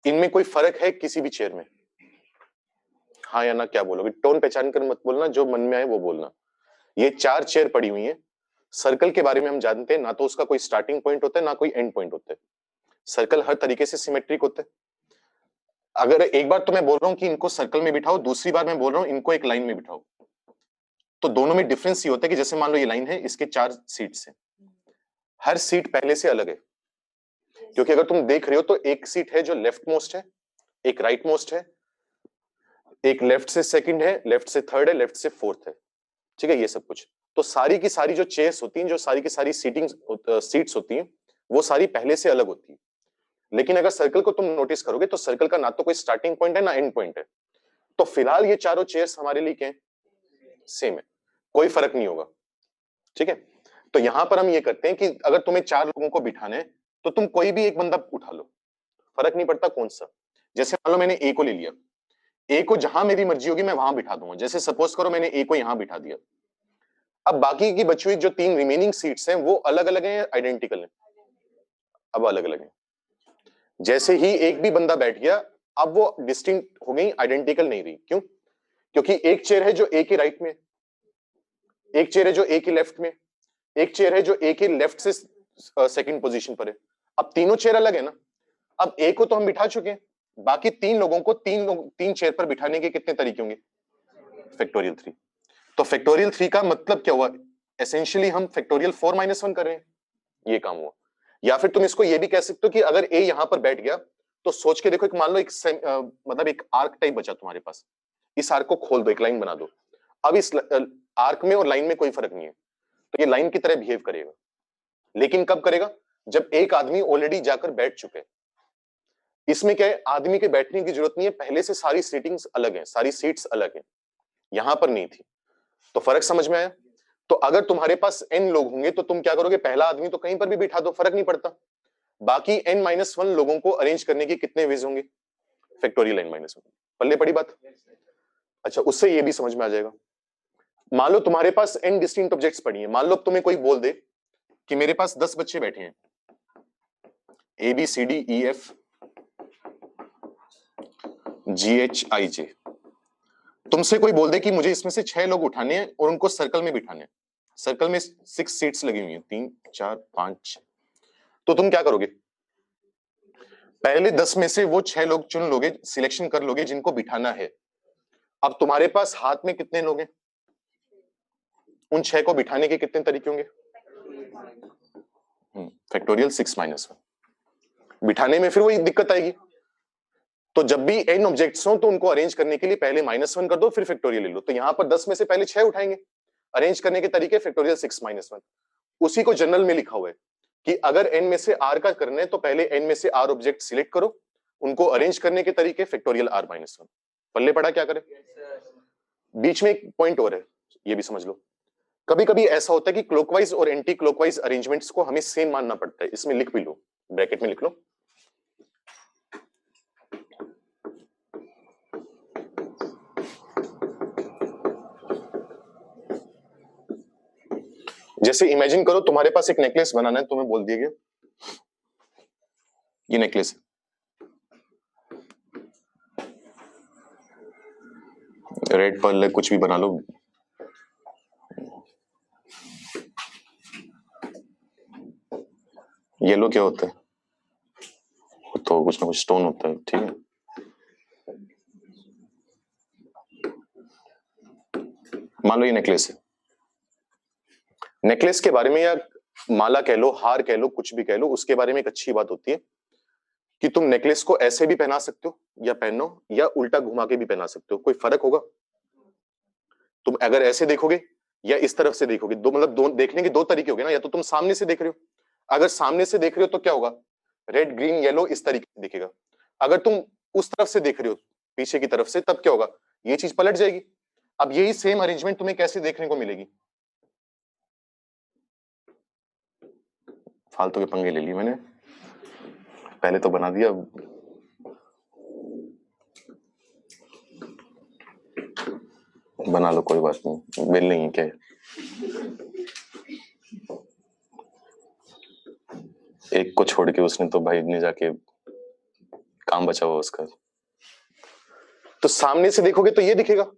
इनमें कोई फर्क है किसी भी चेयर में, हाँ या ना, क्या बोलोगे? टोन पहचान कर मत बोलना, जो मन में आए वो बोलना। ये 4 चेयर पड़ी हुई हैं। सर्कल के बारे में हम जानते हैं ना, तो उसका कोई स्टार्टिंग पॉइंट होता है ना कोई एंड पॉइंट होता है। सर्कल हर तरीके से सिमेट्रिक होता है। अगर एक बार तो मैं बोल रहा हूं कि इनको सर्कल में बिठाओ, दूसरी बार मैं बोल रहा हूं इनको एक लाइन में बिठाओ, तो दोनों में डिफरेंस ये होता है कि जैसे मान लो ये लाइन है, इसके 4 सीट्स हैं, हर सीट पहले से अलग है। क्योंकि अगर तुम देख रहे हो तो एक सीट है जो लेफ्ट मोस्ट है, एक राइट मोस्ट है, एक लेफ्ट से सेकंड है, लेफ्ट से थर्ड है, लेफ्ट से फोर्थ है, ठीक है, ये सब कुछ। तो सारी की सारी जो चेयर्स होती हैं, जो सारी की सारी सीट्स होती हैं, वो सारी पहले से अलग होती है। लेकिन अगर सर्कल को तुम नोटिस करोगे तो सर्कल का ना तो कोई स्टार्टिंग पॉइंट है ना एंड पॉइंट है। तो फिलहाल ये चारों चेयर्स हमारे लिए क्या है, सेम है, कोई फर्क नहीं होगा, ठीक है। तो यहां पर हम ये करते हैं कि अगर तुम्हें 4 लोगों को बिठाना है तो तुम कोई भी एक बंदा उठा लो, फर्क नहीं पड़ता कौन सा। जैसे मान लो मैंने ए को ले लिया, ए को जहां मेरी मर्जी होगी मैं वहां बिठा दूंगा। जैसे सपोज करो मैंने ए को यहां बिठा दिया, अब बाकी की बची हुई जो 3 रिमेनिंग सीट्स हैं वो अलग अलग हैं या आइडेंटिकल हैं? अब अलग अलग हैं। जैसे ही एक भी बंदा बैठ गया, अब वो डिस्टिंक्ट हो गई, आइडेंटिकल नहीं रही। क्यों? क्योंकि एक चेयर है जो ए के राइट में, एक चेयर है जो ए के लेफ्ट में, एक चेयर है जो ए के लेफ्ट से सेकंड पोजीशन पर है। अब तीनों चेयर अलग है ना। अब ए को तो हम बिठा चुके हैं, बाकी 3 लोगों को 3 चेयर पर बिठाने के कितने तरीके होंगे? फैक्टोरियल 3। तो फैक्टोरियल 3 का मतलब क्या हुआ? एसेंशियली हम फैक्टोरियल 4 - 1 कर रहे हैं, ये काम हुआ। या फिर तुम इसको ये भी कह सकते हो कि अगर ए यहां पर बैठ गया तो सोच के देखो, एक मान लो एक मतलब एक आर्क टाइप बचा तुम्हारे पास, इस आर्क को खोल दो, एक लाइन बना दो। अब इस आर्क में और लाइन में कोई फर्क नहीं है, तो ये लाइन की तरह बिहेव करेगा। लेकिन कब करेगा? जब एक आदमी ऑलरेडी जाकर बैठ चुके हैं। इसमें क्या है, आदमी के बैठने की जरूरत नहीं है, पहले से सारी सीटिंग्स अलग हैं, सारी सीट्स अलग हैं, यहां पर नहीं थी। तो फर्क समझ में आया? तो अगर तुम्हारे पास n लोग होंगे तो तुम क्या करोगे, पहला आदमी तो कहीं पर भी बिठा दो, फर्क नहीं पड़ता। बाकी n-1 लोगों को अरेंज करने के कितने वेज होंगे? Factorial n-1। पल्ले पड़ी बात? अच्छा, उससे ये भी समझ में आ जाएगा। मान लो तुम्हारे पास n डिस्टिंक्ट ऑब्जेक्ट्स पड़ी हैं। मान लो तुम्हें कोई बोल दे कि मेरे पास 10 बच्चे बैठे हैं, ABCDEF GHIJ। तुमसे कोई बोल दे कि मुझे इसमें से 6 लोग उठाने हैं और उनको सर्कल में बिठाने हैं। सर्कल में 6 सीट्स लगी हुई हैं, 3 4 5 6। तो तुम क्या करोगे? पहले 10 में से वो 6 लोग चुन लोगे, सिलेक्शन कर लोगे जिनको बिठाना है। अब तुम्हारे पास हाथ में कितने लोग हैं? उन 6 को बिठाने के कितने तरीके होंगे? फैक्टोरियल 6 - 1। बिठाने में फिर वही दिक्कत आएगी। तो जब भी n ऑब्जेक्ट्स हो तो उनको अरेंज करने के लिए पहले -1 कर दो, फिर फैक्टोरियल ले लो। तो यहां पर 10 में से पहले 6 उठाएंगे। अरेंज करने के तरीके फैक्टोरियल 6 - 1। उसी को जनरल में लिखा हुआ है कि अगर n में से r का करना है तो पहले n में से r ऑब्जेक्ट सिलेक्ट करो, उनको अरेंज करने के तरीके फैक्टोरियल r माइनस वन। पल्ले पड़ा क्या करें? बीच में एक पॉइंट और है, ये भी समझ लो। कभी कभी ऐसा होता है कि क्लॉकवाइज और एंटी क्लॉकवाइज अरेंजमेंट्स को हमें सेम मानना पड़ता है। इसमें लिख भी लो, ब्रैकेट में लिख लो। जैसे इमेजिन करो तुम्हारे पास एक नेकलेस बनाना है, तुम्हें बोल दिया गया ये नेकलेस है, रेड पर्ल है, कुछ भी बना लो। येलो क्या होता है? तो कुछ ना कुछ स्टोन होता है, ठीक है। मान लो ये नेकलेस है। नेकलेस के बारे में या माला कह लो, हार कह लो, कुछ भी कह लो, उसके बारे में एक अच्छी बात होती है कि तुम नेकलेस को ऐसे भी पहना सकते हो या पहनो, या उल्टा घुमा के भी पहना सकते हो। कोई फर्क होगा? तुम अगर ऐसे देखोगे या इस तरफ से देखोगे, दो मतलब दो देखने के दो तरीके हो गए ना। या तो तुम सामने से देख रहे हो, अगर सामने से देख रहे हो तो क्या होगा? रेड ग्रीन येलो इस तरीके से दिखेगा। अगर तुम उस तरफ से देख रहे हो, पीछे की तरफ से, तब क्या होगा? ये चीज पलट जाएगी। अब यही सेम अरेंजमेंट तुम्हें कैसे देखने को मिलेगी? फालतू के पंगे ले लिए मैंने, पहले तो बना दिया। बना लो, कोई बात नहीं, बिल नहीं है क्या? एक को छोड़ के उसने तो भाई ने जाके काम बचा हुआ उसका। तो सामने से देखोगे तो ये दिखेगा।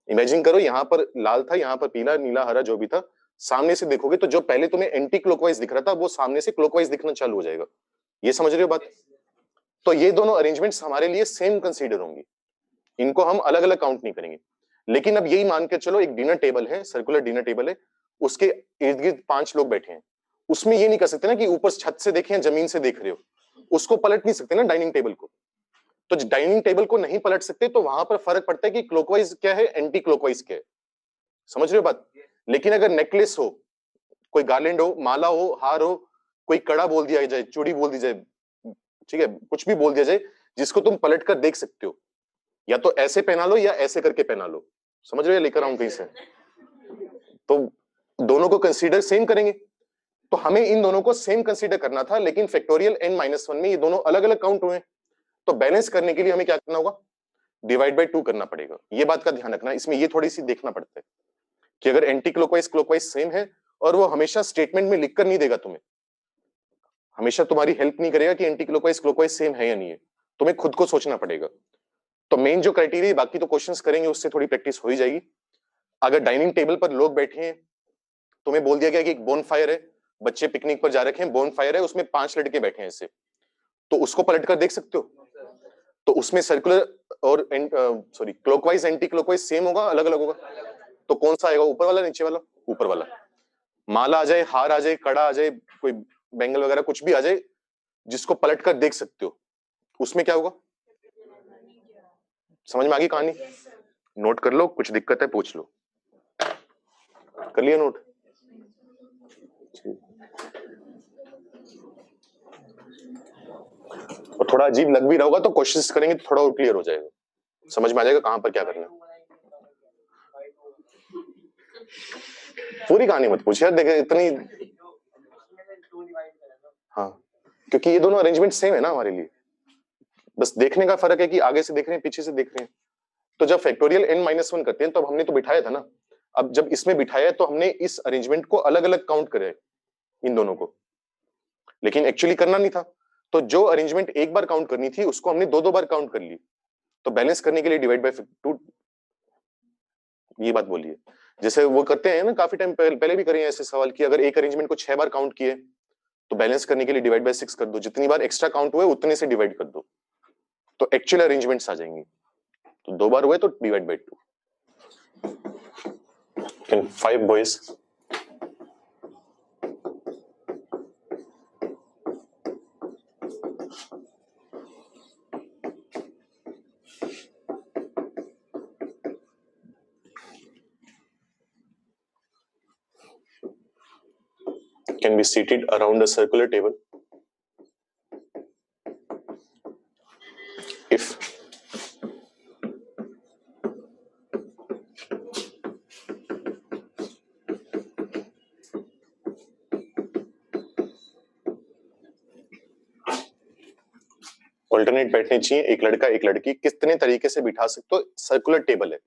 इमेजिन करो यहाँ पर लाल था, यहाँ पर पीला, नीला, हरा, जो भी था। सामने से देखोगे तो जो पहले तुम्हें एंटी क्लॉकवाइज दिख रहा था वो सामने से क्लॉकवाइज दिखना चालू हो जाएगा। ये समझ रहे हो बात? तो ये दोनों अरेंजमेंट्स हमारे लिए सेम कंसीडर होंगी, इनको हम अलग अलग काउंट नहीं करेंगे। लेकिन अब यही मान के चलो एक डिनर टेबल है, सर्कुलर डिनर टेबल है, उसके इर्द गिर्द 5 लोग बैठे हैं। उसमें ये नहीं कर सकते ना कि ऊपर छत से देखें या जमीन से देख रहे हो, उसको पलट नहीं सकते ना डाइनिंग टेबल को। तो डाइनिंग टेबल को नहीं पलट सकते, तो वहां पर फर्क पड़ता है कि क्लॉकवाइज क्या है, एंटी क्लॉकवाइज क्या है। समझ रहे हो बात? लेकिन अगर नेकलेस हो, कोई गार्लैंड हो, माला हो, हार हो, कोई कड़ा बोल दिया जाए, चूड़ी बोल दी जाए, ठीक है, कुछ भी बोल दिया जाए जिसको तुम पलट कर देख सकते हो, या तो ऐसे पहना लो या ऐसे करके पहना लो। समझ रहे हो? लेकर आऊं कहीं से, तो दोनों को कंसीडर सेम करेंगे। तो हमें इन दोनों को सेम कंसीडर करना था, लेकिन फैक्टोरियल n-1 में ये दोनों अलग अलग काउंट हुए। तो बैलेंस करने के लिए हमें क्या करना होगा? डिवाइड बाय 2 करना पड़ेगा। ये बात का ध्यान रखना, इसमें ये थोड़ी सी देखना पड़ता है कि अगर एंटी क्लॉकवाइज क्लॉकवाइज सेम है, और वो हमेशा स्टेटमेंट में लिखकर नहीं देगा तुम्हें, हमेशा तुम्हारी हेल्प नहीं करेगा कि एंटी क्लॉकवाइज क्लॉकवाइज सेम है या नहीं है, तुम्हें खुद को सोचना पड़ेगा। तो मेन जो क्राइटेरिया, बाकी तो क्वेश्चंस करेंगे, उससे थोड़ी प्रैक्टिस हो ही जाएगी। अगर डाइनिंग टेबल पर लोग बैठे हैं, तुम्हें बोल दिया गया कि एक बोन फायर है, बच्चे पिकनिक पर जा रखे हैं, बोन फायर है, उसमें 5 लड़के बैठे हैं ऐसे, तो उसको पलट कर देख सकते हो? तो उसमें सर्कुलर और sorry clockwise anti clockwise same होगा, अलग अलग होगा? तो कौन सा आएगा, ऊपर वाला नीचे वाला? ऊपर वाला। माला आ जाए, हार आ जाए, कड़ा आ जाए, कोई बैंगल वगैरह कुछ भी आ जाए जिसको पलट कर देख सकते हो, उसमें क्या होगा? समझ में आ गई कहानी? नोट कर लो, कुछ दिक्कत है पूछ लो। कर लिया नोट? और थोड़ा अजीब लग भी रहा होगा तो कोशिश करेंगे तो थोड़ा और क्लियर हो जाएगा, समझ में आ जाएगा कहां पर क्या करना है। पूरी कहानी मत पूछ यार, देखे इतनी। हाँ, क्योंकि ये दोनों अरेंजमेंट सेम है ना हमारे लिए, बस देखने का फर्क है कि आगे से देख रहे हैं, पीछे से देख रहे हैं। तो जब फैक्टोरियल n-1 करते हैं तो हमने तो बिठाया था ना। अब जब इसमें बिठाया है तो हमने इस अरेंजमेंट को अलग अलग काउंट करे इन दोनों को, लेकिन एक्चुअली करना नहीं था। तो जो अरेंजमेंट एक बार काउंट करनी थी उसको हमने 2-2 बार काउंट कर ली। तो बैलेंस करने के लिए डिवाइड बाय 2, ये बात बोलिए। जैसे वो करते हैं ना, काफी टाइम पहले भी करें ऐसे सवाल कि अगर एक अरेंजमेंट को 6 बार काउंट किए तो बैलेंस करने के लिए डिवाइड बाय 6 कर दो, जितनी बार एक्स्ट्रा काउंट हुए उतने से डिवाइड कर दो, तो एक्चुअल अरेंजमेंट्स आ जाएंगी। तो 2 बार हुए तो divide by 2। Can 5 boys can be seated around a circular table if alternate बैठने चाहिए, एक लड़का एक लड़की, कितने तरीके से बिठा सकते हो, सर्कुलर टेबल है।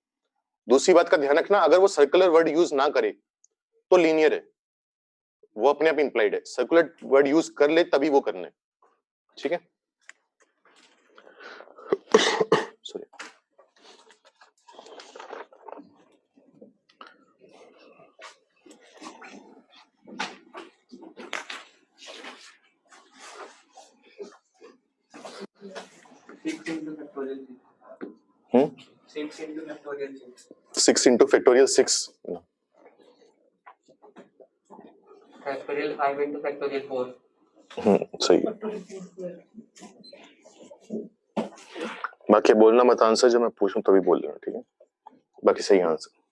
दूसरी बात का ध्यान रखना, अगर वो सर्कुलर वर्ड यूज ना करे तो लीनियर है, वो अपने आप इंप्लाइड है। सर्कुलर वर्ड यूज कर ले तभी वो करना है, ठीक है। सॉरी, हम्म 6 into factorial 6. 6 into factorial 6, factorial 5 into factorial 4. सही है। बाकी बोलना मत आंसर, जब मैं पूछूं तभी बोल लेना, ठीक है। बाकी सही आंसर।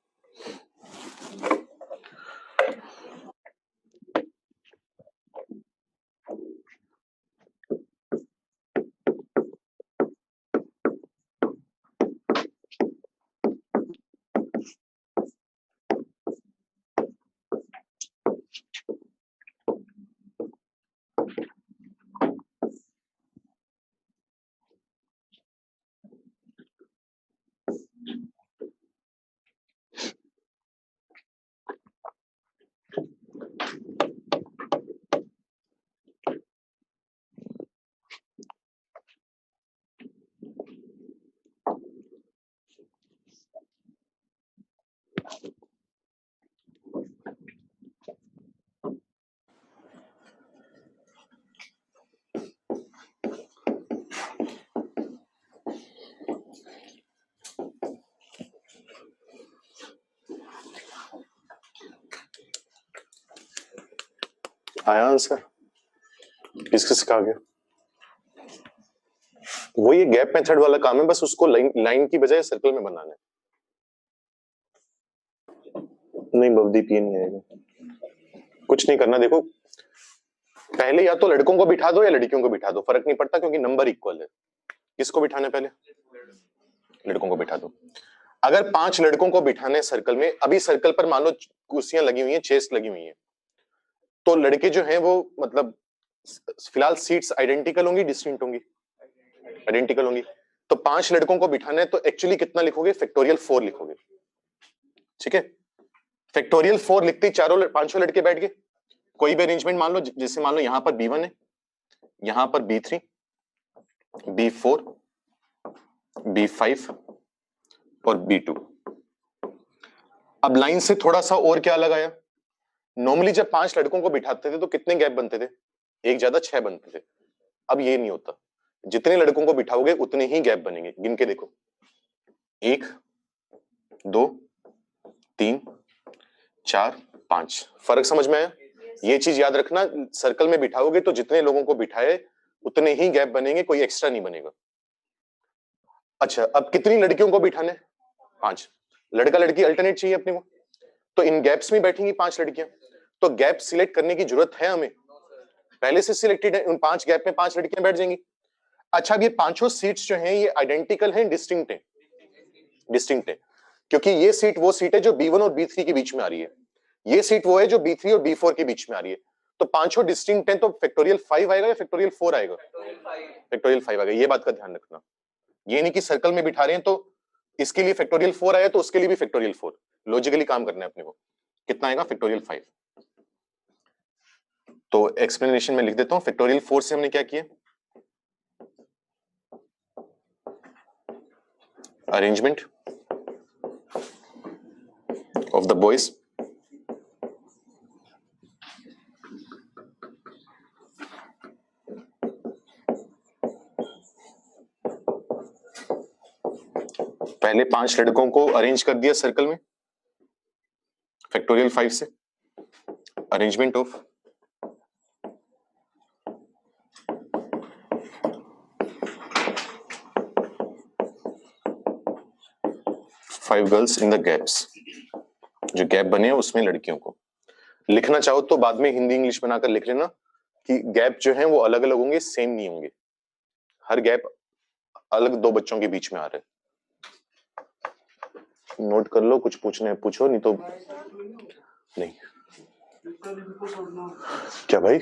आया आंसर? किसके सिखा गया? वो ये गैप मेथड वाला काम है, बस उसको लाइन की बजाय सर्कल में बनाना है। नहीं बवदीप, ये नहीं आएगा, कुछ नहीं करना। देखो पहले या तो लड़कों को बिठा दो या लड़कियों को बिठा दो, फर्क नहीं पड़ता क्योंकि नंबर इक्वल है। किसको बिठाना है? पहले लड़कों को बिठा दो। अगर 5 लड़कों को बिठाने सर्कल में, अभी सर्कल पर मान लो कुर्सियां लगी हुई हैं, चेयर्स लगी हुई हैं, तो लड़के जो हैं वो मतलब फिलहाल सीट्स आइडेंटिकल होंगी, डिस्टिंक्ट होंगी? आइडेंटिकल होंगी। तो 5 लड़कों को बिठाना है तो एक्चुअली कितना लिखोगे? फैक्टोरियल 4 लिखोगे, ठीक है। फैक्टोरियल 4 लिखते ही पांचों लड़के बैठ गए। कोई भी अरेंजमेंट मान लो, जैसे मान लो यहां पर B1 है, यहां पर B3, B4, B5 और B2। अब लाइन से थोड़ा सा और क्या अलग आया? नॉर्मली जब 5 लड़कों को बिठाते थे तो कितने गैप बनते थे? एक ज्यादा 6 बनते थे। अब ये नहीं होता, जितने लड़कों को बिठाओगे उतने ही गैप बनेंगे। गिन के देखो, 1 2 3 4 5। फर्क समझ में आया? ये चीज याद रखना, सर्कल में बिठाओगे तो जितने लोगों को बिठाए उतने ही गैप बनेंगे, कोई एक्स्ट्रा नहीं बनेगा। अच्छा, अब कितनी लड़कियों को बिठाने? 5। लड़का लड़की अल्टरनेट चाहिए अपने को, तो इन गैप्स में बैठेंगी 5 लड़कियां। तो गैप सिलेक्ट करने की जरूरत है हमें, पहले से सिलेक्टेड है। उन 5 गैप में 5 लड़कियां बैठ जाएंगी। अच्छा, अब ये पांचों सीट्स जो हैं ये आइडेंटिकल हैं, डिस्टिंक्ट है? डिस्टिंक्ट है, क्योंकि ये सीट वो सीट है जो B1 और B3 के बीच में आ रही है, ये सीट वो है जो B3 और B4 के बीच में आ रही है। तो पांचों डिस्टिंक्ट हैं, तो फैक्टोरियल 5 आएगा या फैक्टोरियल 4 आएगा? फैक्टोरियल 5 आएगा। ये बात का ध्यान रखना, ये नहीं कि सर्कल में बिठा रहे हैं तो इसके लिए फैक्टोरियल 4 आया तो उसके लिए भी फैक्टोरियल 4। लॉजिकली काम करना है अपने को। कितना आएगा? फैक्टोरियल 5। तो एक्सप्लेनेशन में लिख देता हूं, फैक्टोरियल 4 से हमने क्या किया? अरेंजमेंट ऑफ द बॉयज, पहले 5 लड़कों को अरेंज कर दिया सर्कल में फैक्टोरियल 5 से। Arrangement of five girls in the gaps, जो गैप बने हैं उसमें लड़कियों को। लिखना चाहो तो बाद में हिंदी इंग्लिश बनाकर लिख लेना कि गैप जो है वो अलग अलग होंगे, सेम नहीं होंगे। हर गैप अलग दो बच्चों के बीच में आ रहे हैं। नोट कर लो, कुछ पूछने है पूछो, नहीं तो नहीं। क्या भाई?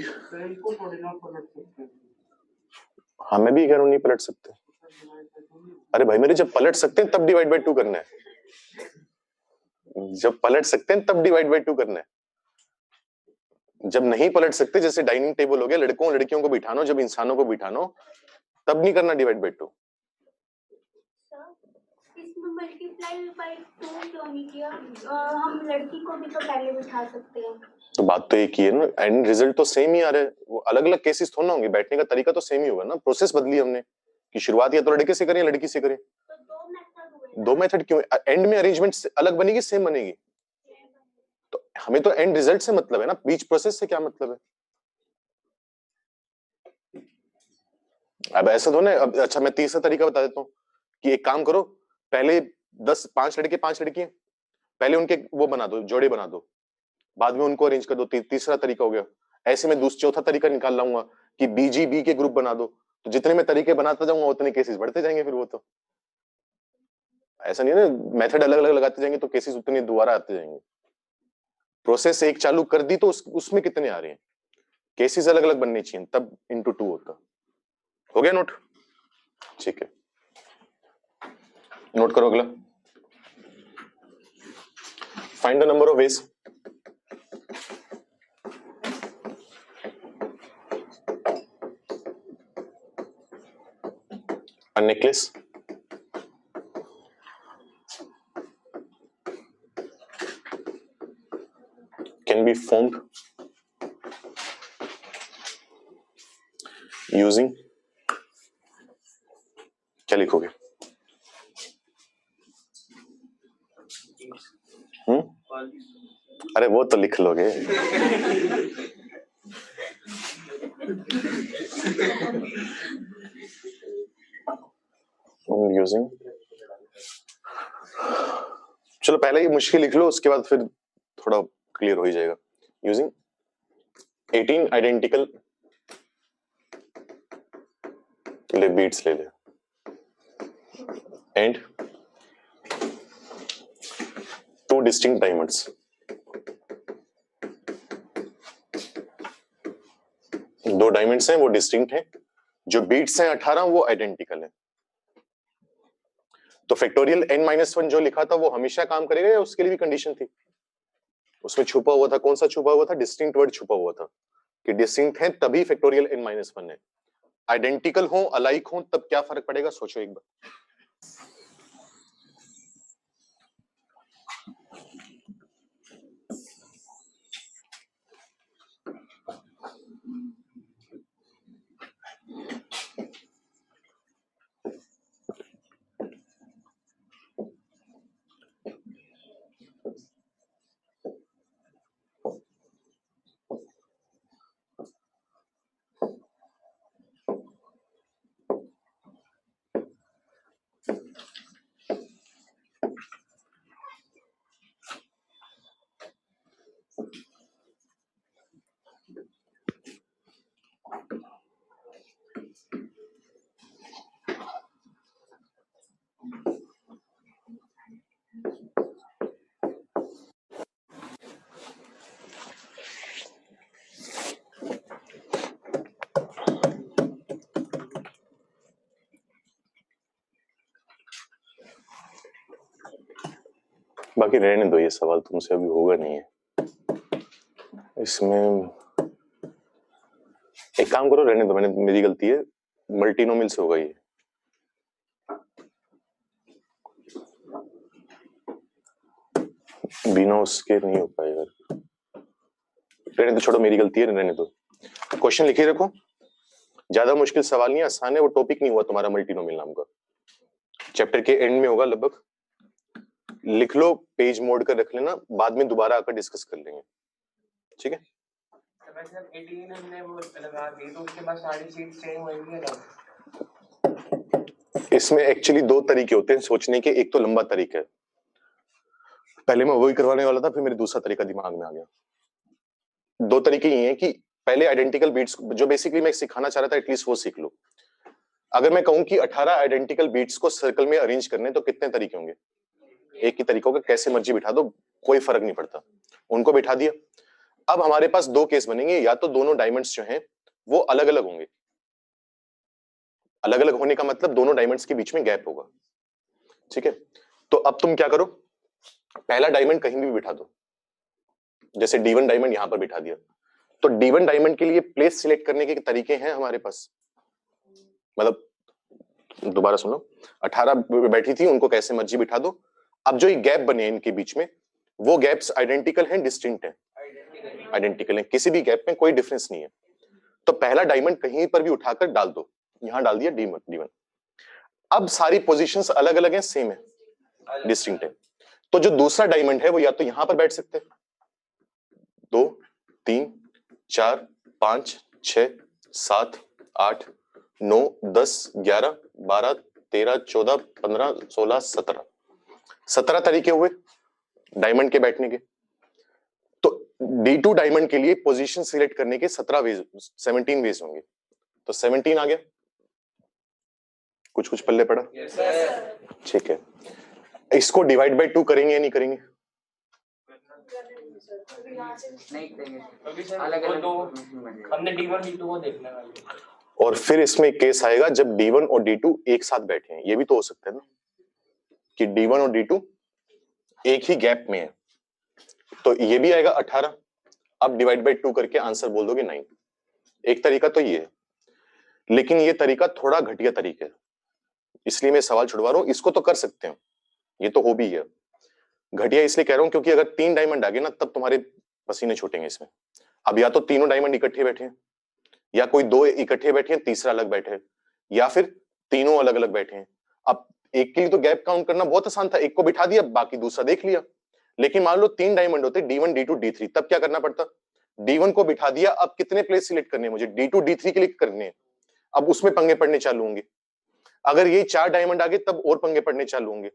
हाँ मैं भी कह रहा हूँ नहीं पलट सकते। अरे भाई मेरे, जब पलट सकते हैं तब डिवाइड बाय 2 करना है। जब पलट सकते हैं तब डिवाइड बाय 2 करना है। जब नहीं पलट सकते, जैसे डाइनिंग टेबल हो गया, लड़कों लड़कियों को बिठानो, जब इंसानों को बिठानो, तब नहीं करना डिवाइड बाय 2। इसमें मल्टीप्लाई बाय 2 क्यों नहीं किया? हम लड़की को भी तो पहले बिठा सकते हैं। तो बात तो एक ही है ना, एंड रिजल्ट तो सेम ही आ रहा है। वो अलग अलग केसेस थोड़ा ना होंगे, बैठने का तरीका तो सेम ही होगा ना। प्रोसेस बदली हमने कि शुरुआत या तो लड़के से करें या लड़की से करें। तो दो मेथड हुए। दो मेथड क्यों? एंड में अरेंजमेंट अलग बनेगी सेम बनेगी? तो हमें तो एंड रिजल्ट से मतलब है ना, बीच प्रोसेस से क्या मतलब है? अब ऐसा तो ना, अब अच्छा मैं तीसरा तरीका बता देता हूँ कि एक काम करो, पहले 5 लड़के 5 लड़कियां, पहले उनके वो बना दो, जोड़े बना दो, बाद में उनको अरेंज कर दो। तीसरा तरीका हो गया। ऐसे में चौथा तरीका निकाल लाऊंगा कि बीजीबी के ग्रुप बना दो। तो जितने मैं तरीके बनाता जाऊंगा उतने केसेस बढ़ते जाएंगे। फिर वो तो ऐसा नहीं है ना, मेथड अलग अलग लगाते जाएंगे तो केसेस उतने दोबारा आते जाएंगे। प्रोसेस एक चालू कर दी तो उसमें कितने आ रहे हैं केसेस, अलग अलग बनने चाहिए, तब इंटू 2 होता। हो गया नोट? ठीक है, नोट करो अगला। Find the number of ways a necklace can be formed using, क्या लिखोगे? अरे वो तो लिख लोगे। यूजिंग, चलो पहले ही मुश्किल लिख लो, उसके बाद फिर थोड़ा क्लियर हो ही जाएगा। यूजिंग 18 आइडेंटिकल ले बीट्स ले ले एंड 2 डिस्टिंक्ट डायमंड्स। दो डायमंड्स हैं वो डिस्टिंक्ट हैं, जो बीट्स हैं 18 वो आइडेंटिकल हैं। तो फैक्टोरियल n-1 जो लिखा था वो हमेशा काम करेगा या उसके लिए भी कंडीशन थी? उसमें छुपा हुआ था, कौन सा छुपा हुआ था? डिस्टिंक्ट वर्ड छुपा हुआ था कि डिस्टिंक्ट है तभी फैक्टोरियल n-1 है। आइडेंटिकल हो, अलाइक हो, तब क्या फर्क पड़ेगा? सोचो एक बार। बाकी रहने दो, ये सवाल तुमसे अभी होगा नहीं है। इसमें एक काम करो, रहने दो, मेरी गलती है, मल्टीनोमियल से होगा ये। बिना उसके नहीं हो पाएगा। रहने दो, छोड़ो, मेरी गलती है, रहने दो। क्वेश्चन लिखे रखो, ज्यादा मुश्किल सवाल नहीं, आसान है। वो टॉपिक नहीं हुआ तुम्हारा मल्टीनोमियल नाम का, चैप्टर के एंड में होगा लगभग। लिख लो, पेज मोड कर रख लेना, बाद में दोबारा आकर डिस्कस कर लेंगे, ठीक है? जब 18 हमने वो लगा दी तो उसके बाद सारी चीज सेम होंगी ना? इसमें एक्चुअली 2 तरीके होते हैं सोचने के। एक तो लंबा तरीका है, पहले मैं वही करवाने वाला था, फिर मेरे दूसरा तरीका दिमाग में आ गया। 2 तरीके ये हैं कि पहले आइडेंटिकल बीट्स, जो बेसिकली मैं सिखाना चाह रहा था, एटलीस्ट वो सीख लो। अगर मैं कहूं कि 18 आइडेंटिकल बीट्स को सर्कल में अरेंज करने तो कितने तरीके होंगे? एक ही तरीकों के, कैसे मर्जी बिठा दो, कोई फर्क नहीं पड़ता। उनको बिठा दिया। अब हमारे पास दो केस बनेंगे, या तो दोनों डायमंड्स जो हैं वो अलग अलग होंगे। अलग अलग होने का मतलब दोनों डायमंड्स के बीच में गैप होगा, ठीक है। तो अब तुम क्या करो, पहला डायमंड कहीं भी बिठा दो, जैसे D1 डायमंड यहां पर बिठा दिया। तो D1 डायमंड के लिए प्लेस सिलेक्ट करने के तरीके हैं हमारे पास, मतलब दोबारा सुनो, 18 बैठी थी, उनको कैसे मर्जी बिठा दो। अब जो ये गैप बने इनके बीच में, वो गैप्स आइडेंटिकल हैं, डिस्टिंक्ट हैं? आइडेंटिकल हैं, किसी भी गैप में कोई डिफरेंस नहीं है। तो पहला डायमंड कहीं पर भी उठाकर डाल दो, यहां डाल दिया D1। अब सारी पोजीशंस अलग अलग हैं, सेम है, डिस्टिंक्ट है। तो जो दूसरा डायमंड है वो या तो यहां पर बैठ सकते हैं, 2 3 4 5 6 7 8 9 10 11 12 13 14 15 16 17 तरीके हुए डायमंड के बैठने के। तो D2 डायमंड के लिए पोजीशन सिलेक्ट करने के 17 वेज होंगे। तो 17 आ गया, कुछ पल्ले पड़ा, ठीक है। इसको डिवाइड बाय 2 करेंगे या नहीं करेंगे? नहीं करेंगे, अभी सर अलग अलग वो हमने D1 D2 को देखना है। और फिर इसमें एक केस आएगा जब D1 और D2 एक साथ बैठे हैं, ये भी तो हो सकता है ना कि D1 और D2 एक ही गैप में है, तो ये भी आएगा 18। अब डिवाइड बाय 2 करके आंसर बोल दोगे 9। एक तरीका तो ये है, लेकिन ये तरीका थोड़ा घटिया तरीका है, इसलिए मैं सवाल छुड़वा रहा हूं। इसको तो कर सकते हो, ये तो हो भी है। घटिया इसलिए कह रहा हूं क्योंकि अगर 3 डायमंड आ गए ना, तब तुम्हारे पसीने छूटेंगे इसमें। अब या तो तीनों डायमंड इकट्ठे बैठे हैं, या कोई 2 इकट्ठे बैठे हैं, तीसरा अलग बैठे, या फिर तीनों अलग अलग बैठे हैं। अब एक के लिए तो गैप काउंट करना बहुत आसान था, एक को बिठा दिया, बाकी दूसरा देख लिया। लेकिन मान लो 3 डायमंड होते, D1 D2 D3, तब क्या करना पड़ता? D1 को बिठा दिया, अब कितने प्लेस सिलेक्ट करने हैं मुझे? D2 D3 के लिए करने हैं। अब उसमें पंगे पड़ने चालू होंगे। अगर ये 4 डायमंड आ गए तब और पंगे पड़ने चालू होंगे।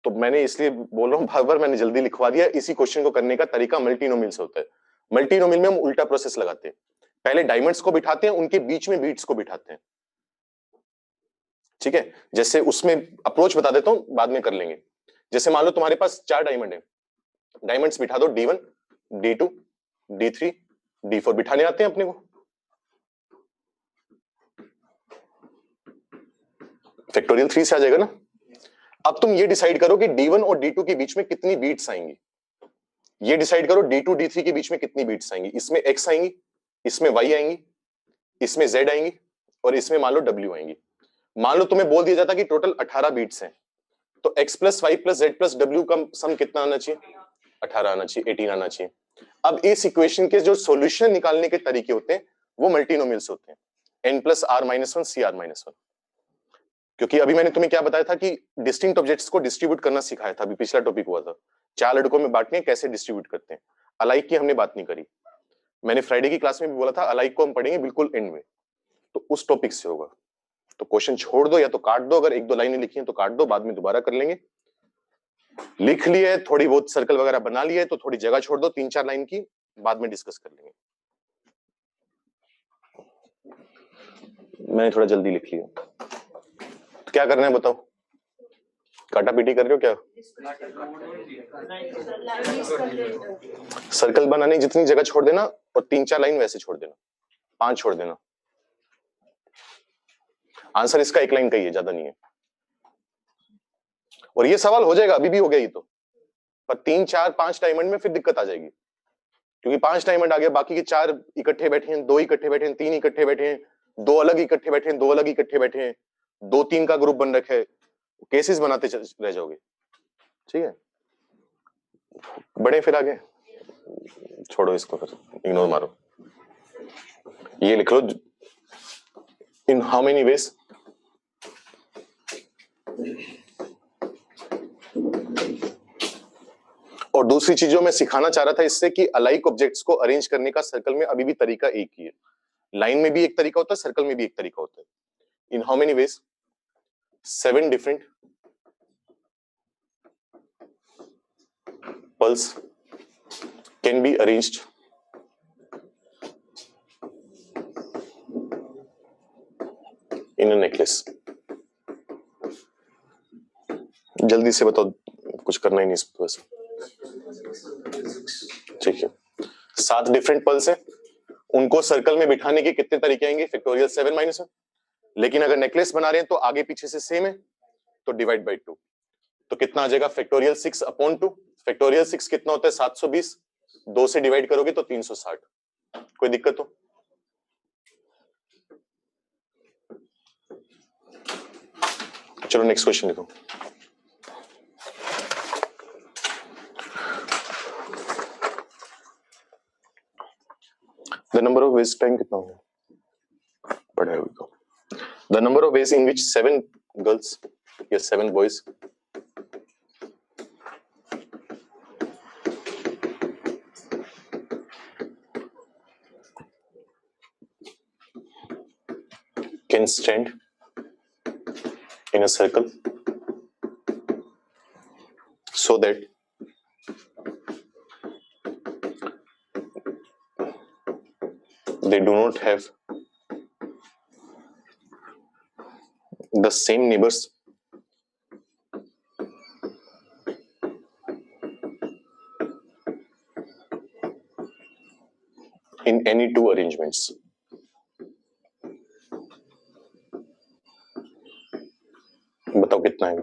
तो मैंने इसलिए बोल रहा हूं, बार-बार मैंने जल्दी लिखवा दिया। इसी क्वेश्चन को करने का तरीका मल्टीनोमियल से होता है। मल्टीनोमियल में हम उल्टा प्रोसेस लगाते हैं, पहले डायमंड्स को बिठाते हैं, उनके बीच में बीट्स को बिठाते हैं, ठीक है। जैसे उसमें अप्रोच बता देता हूं, बाद में कर लेंगे। जैसे मान लो तुम्हारे पास 4 डायमंड है, डायमंड्स बिठा दो D1 D2 D3 D4, बिठाने आते हैं अपने को, फैक्टोरियल 3 से आ जाएगा ना। अब तुम ये डिसाइड करो कि D1 और D2 के बीच में कितनी बीट्स आएंगी। ये डिसाइड करो D2 D3 के बीच में कितनी बीट्स आएंगी। इसमें X आएंगी, इसमें Y आएंगी, इसमें Z आएंगी, और इसमें मान लो W आएंगी। मान लो तुम्हें बोल दिया जाता कि टोटल 18 बीट्स हैं, तो X plus Y plus Z plus W का सम कितना आना चाहिए? 18 आना चाहिए, 18 आना चाहिए। अब इस इक्वेशन के जो सॉल्यूशन निकालने के तरीके होते हैं वो मल्टीनोमियल्स होते हैं, n plus r minus 1 CR minus 1। क्योंकि अभी मैंने तुम्हें क्या बताया था कि डिस्टिंक्ट ऑब्जेक्ट्स को डिस्ट्रीब्यूट करना सिखाया था, अभी पिछला टॉपिक हुआ था, 4 लड़कों में बांटने कैसे डिस्ट्रीब्यूट करते हैं। अलाइक की हमने बात नहीं करी, मैंने फ्राइडे की क्लास में भी बोला था अलाइक को हम पढ़ेंगे बिल्कुल एंड में, तो उस टॉपिक से होगा। तो क्वेश्चन छोड़ दो या तो काट दो, अगर 1-2 लाइनें लिखी हैं तो काट दो, बाद में दोबारा कर लेंगे। लिख लिए थोड़ी बहुत सर्कल वगैरह बना लिए तो थोड़ी जगह छोड़ दो 3-4 लाइन की, बाद में डिस्कस कर लेंगे। मैंने थोड़ा जल्दी लिख लिया, तो क्या करना है बताओ? काटा पीटी कर रहे हो क्या? सर्कल बनाने जितनी जगह छोड़ देना, और 3-4 लाइन वैसे छोड़ देना, 5 छोड़ देना। आंसर इसका 1 लाइन का ही है, ज्यादा नहीं है। और ये सवाल हो जाएगा, अभी भी हो गया ये तो, पर 3 4 5 डायमंड में फिर दिक्कत आ जाएगी, क्योंकि 5 डायमंड आ गया, बाकी के 4 इकट्ठे बैठे हैं, 2 इकट्ठे बैठे हैं, 3 इकट्ठे बैठे हैं, 2 अलग इकट्ठे बैठे हैं, 2 अलग इकट्ठे बैठे हैं, 2-3 का ग्रुप बन रखा है, केसेस बनाते रह जाओगे, ठीक है। बड़े फिर आगे छोड़ो इसको, फिर इग्नोर मारो। ये लिख लो, इन हाउ मेनी वेज और दूसरी चीजों में सिखाना चाह रहा था इससे कि अलाइक ऑब्जेक्ट्स को अरेंज करने का सर्कल में अभी भी तरीका एक ही है। लाइन में भी एक तरीका होता है, सर्कल में भी एक तरीका होता है। In how many ways 7 different pulse can be arranged in a necklace. जल्दी से बताओ, कुछ करना ही नहीं इसको वैसे। ठीक है, 7 डिफरेंट पल्स है, उनको सर्कल में बिठाने के कितने तरीके आएंगे? Factorial 7 minus 1। लेकिन अगर नेकलेस बना रहे हैं तो आगे पीछे से सेम है, तो डिवाइड बाई 2, तो कितना आ जाएगा? Factorial 6 upon 2। फैक्टोरियल 6 कितना होता है? 720, 2 से डिवाइड करोगे तो 360। कोई दिक्कत हो? चलो नेक्स्ट क्वेश्चन लिखो। The number of ways, time कितना हो गया? पढ़ाई हुई को। The number of ways in which 7 girls या 7 boys can stand in a circle so that they do not have the same neighbors in any two arrangements. बताओ कितना है?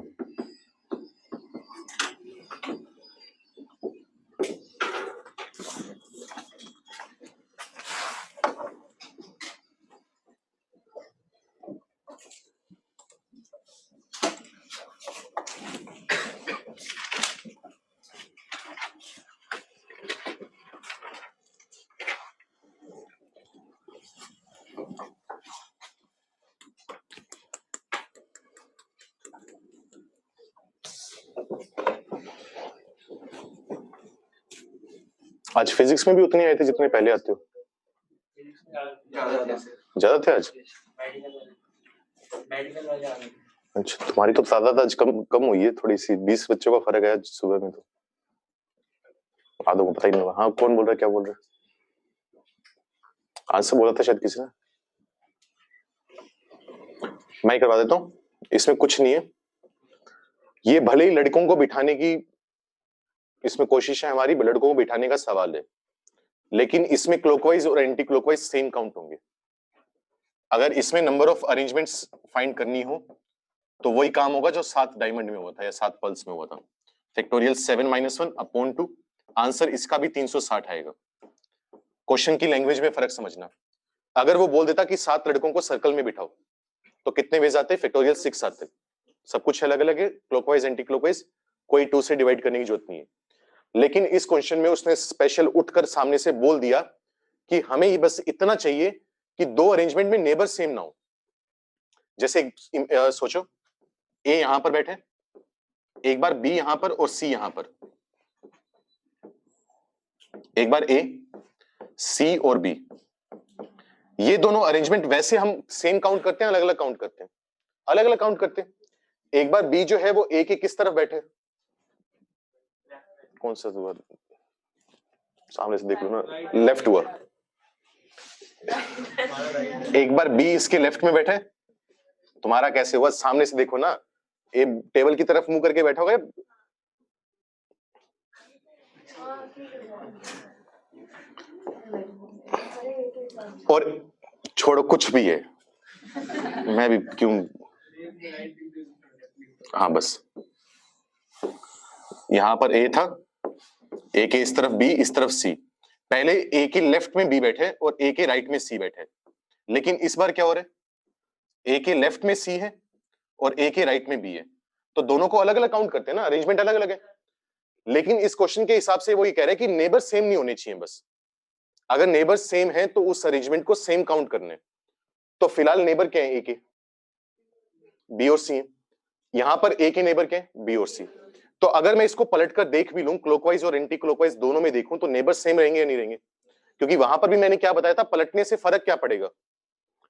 आज फिजिक्स में भी उतने आए थे जितने पहले आते हो? ज्यादा थे आज? अच्छा, तुम्हारी तो तादाद आज कम हुई है थोड़ी सी, 20 बच्चों का फर्क है आज सुबह में। तो आधों को पता ही नहीं होगा। हाँ, कौन बोल रहा है? क्या बोल रहा है? आज से बोला था शायद किसी ने। मैं करवा देता हूँ, इसमें कुछ नहीं है। ये भले ही लड़कों को बिठाने की इसमें कोशिश है हमारी, लड़कों को बिठाने का सवाल है, लेकिन इसमें क्लॉकवाइज और एंटी क्लॉकवाइज सेम काउंट होंगे। अगर इसमें नंबर ऑफ अरेंजमेंट्स फाइंड करनी हो तो वही काम होगा जो 7 डायमंड में हुआ था या 7 पल्स में हुआ था। Factorial 7 minus 1 upon 2। आंसर इसका भी 360 आएगा। क्वेश्चन की लैंग्वेज में फर्क समझना। अगर वो बोल देता कि 7 लड़कों को सर्कल में बिठाओ तो कितने वेज आते? फैक्टोरियल 6 आते। सब कुछ अलग अलग है, क्लॉकवाइज एंटी क्लॉकवाइज, कोई 2 से डिवाइड करने की जरूरत नहीं है। लेकिन इस क्वेश्चन में उसने स्पेशल उठकर सामने से बोल दिया कि हमें ही बस इतना चाहिए कि 2 अरेंजमेंट में नेबर सेम ना हो। जैसे सोचो, ए यहां पर बैठे, एक बार बी यहां पर और सी यहां पर, एक बार ए, सी और बी। ये दोनों अरेंजमेंट वैसे हम सेम काउंट करते हैं, अलग अलग काउंट करते हैं? अलग अलग काउंट करते हैं। एक बार बी जो है वो ए के किस तरफ बैठे? कौन सा हुआ? सामने से देख लो ना, लेफ्ट हुआ। एक बार बी इसके लेफ्ट में बैठे, तुम्हारा कैसे हुआ? सामने से देखो ना, ए टेबल की तरफ मुंह करके बैठा होगा। और छोड़ो कुछ भी है, मैं भी क्यों। हाँ बस, यहां पर ए था, ए के इस तरफ बी, इस तरफ सी। पहले ए के लेफ्ट में बी बैठे और ए के राइट में सी बैठे, लेकिन इस बार क्या हो रहा है? ए के लेफ्ट में सी है और ए के राइट में बी है, तो दोनों को अलग अलग काउंट करते हैं ना, अरेंजमेंट अलग अलग है। लेकिन इस क्वेश्चन के हिसाब से वो ये कह रहे हैं कि नेबर सेम नहीं होने चाहिए। बस अगर नेबर सेम है तो उस अरेंजमेंट को सेम काउंट करने। तो फिलहाल नेबर क्या है? ए के, बी और सी है। यहां पर ए के नेबर क्या है? बी और सी। तो अगर मैं इसको पलट कर देख भी लूं, क्लॉकवाइज और एंटी क्लॉकवाइज दोनों में देखूं, तो नेबर सेम रहेंगे या नहीं रहेंगे? क्योंकि वहां पर भी मैंने क्या बताया था, पलटने से फर्क क्या पड़ेगा?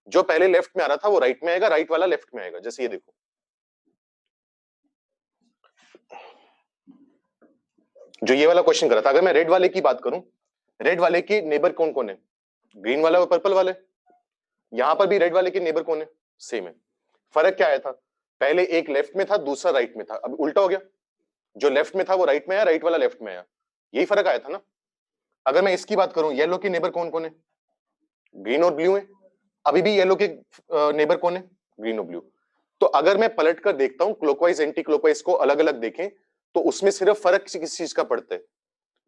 जो पहले लेफ्ट में आ रहा था वो राइट में आएगा, राइट वाला लेफ्ट में आएगा। जैसे ये देखो, जो ये वाला क्वेश्चन करा था, अगर मैं रेड वाले की बात करूं, रेड वाले के नेबर कौन कौन है? ग्रीन वाला और पर्पल वाले। यहां पर भी रेड वाले के नेबर कौन है? सेम है। फर्क क्या आया था, पहले एक लेफ्ट में था दूसरा राइट में था, अब उल्टा हो गया, जो लेफ्ट में था वो राइट में आया, राइट वाला लेफ्ट में आया, यही फर्क आया था ना। अगर मैं इसकी बात करूं, येलो के नेबर कौन कौन है, ग्रीन और ब्लू है, अभी भी येलो के नेबर कौन है, ग्रीन और ब्लू। तो अगर मैं पलट कर देखता हूं क्लॉकवाइज एंटी क्लॉकवाइज को अलग अलग देखें तो उसमें सिर्फ फर्क किस चीज का पड़ता है,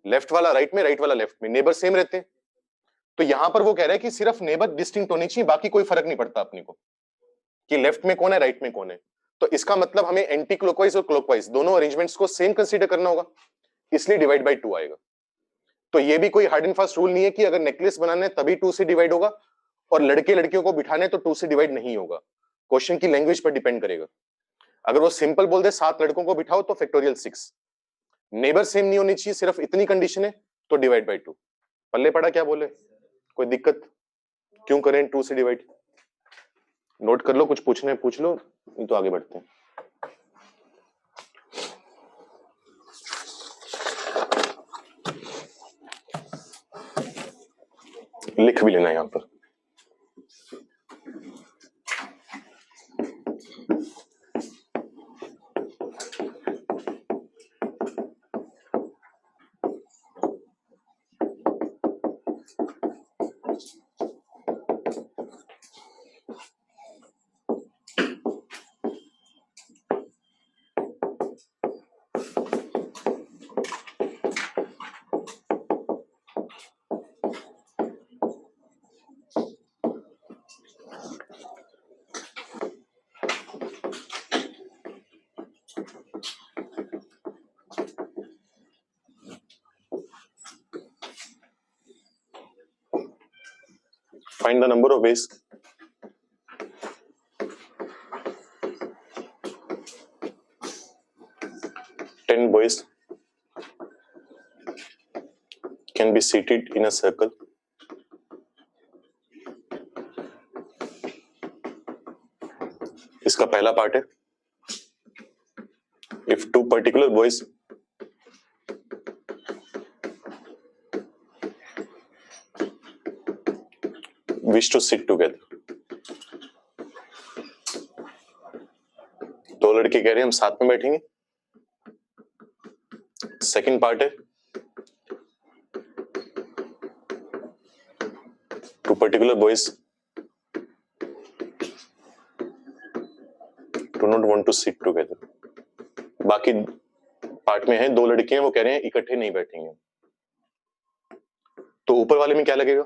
लेफ्ट वाला राइट में, राइट वाला लेफ्ट में, नेबर सेम रहते हैं। तो यहां पर वो कह रहा है कि सिर्फ नेबर डिस्टिंक्ट होनी चाहिए, बाकी कोई फर्क नहीं पड़ता अपने को कि लेफ्ट में कौन है राइट में कौन है। तो इसका मतलब हमें एंटी क्लॉकवाइज और क्लॉकवाइज दोनों अरेंजमेंट्स को सेम कंसीडर करना होगा, इसलिए डिवाइड बाय 2 आएगा। तो ये भी कोई हार्ड एंड फास्ट रूल नहीं है कि अगर नेकलेस बनाना है तभी 2 से डिवाइड होगा और लड़के लड़कियों को बिठाने तो 2 से डिवाइड नहीं होगा, क्वेश्चन की लैंग्वेज पर डिपेंड करेगा। अगर वो सिंपल बोल दे 7 लड़कों को बिठाओ तो फैक्टोरियल 6, नेबर सेम नहीं होनी चाहिए सिर्फ इतनी कंडीशन है तो डिवाइड बाय 2। पल्ले पड़ा क्या बोले, कोई दिक्कत, क्यों करें 2 से डिवाइड, नोट कर लो, कुछ पूछना है पूछ लो, नहीं तो आगे बढ़ते हैं। लिख भी लेना यहां पर। Find the number of ways ten boys can be seated in a circle इसका पहला पार्ट है, if 2 particular boys wish to sit together, दो लड़के कह रहे हैं हम साथ में बैठेंगे। सेकंड पार्ट है, 2 particular boys do not want to sit together, बाकी पार्ट में है दो लड़के हैं वो कह रहे हैं इकट्ठे नहीं बैठेंगे। तो ऊपर वाले में क्या लगेगा,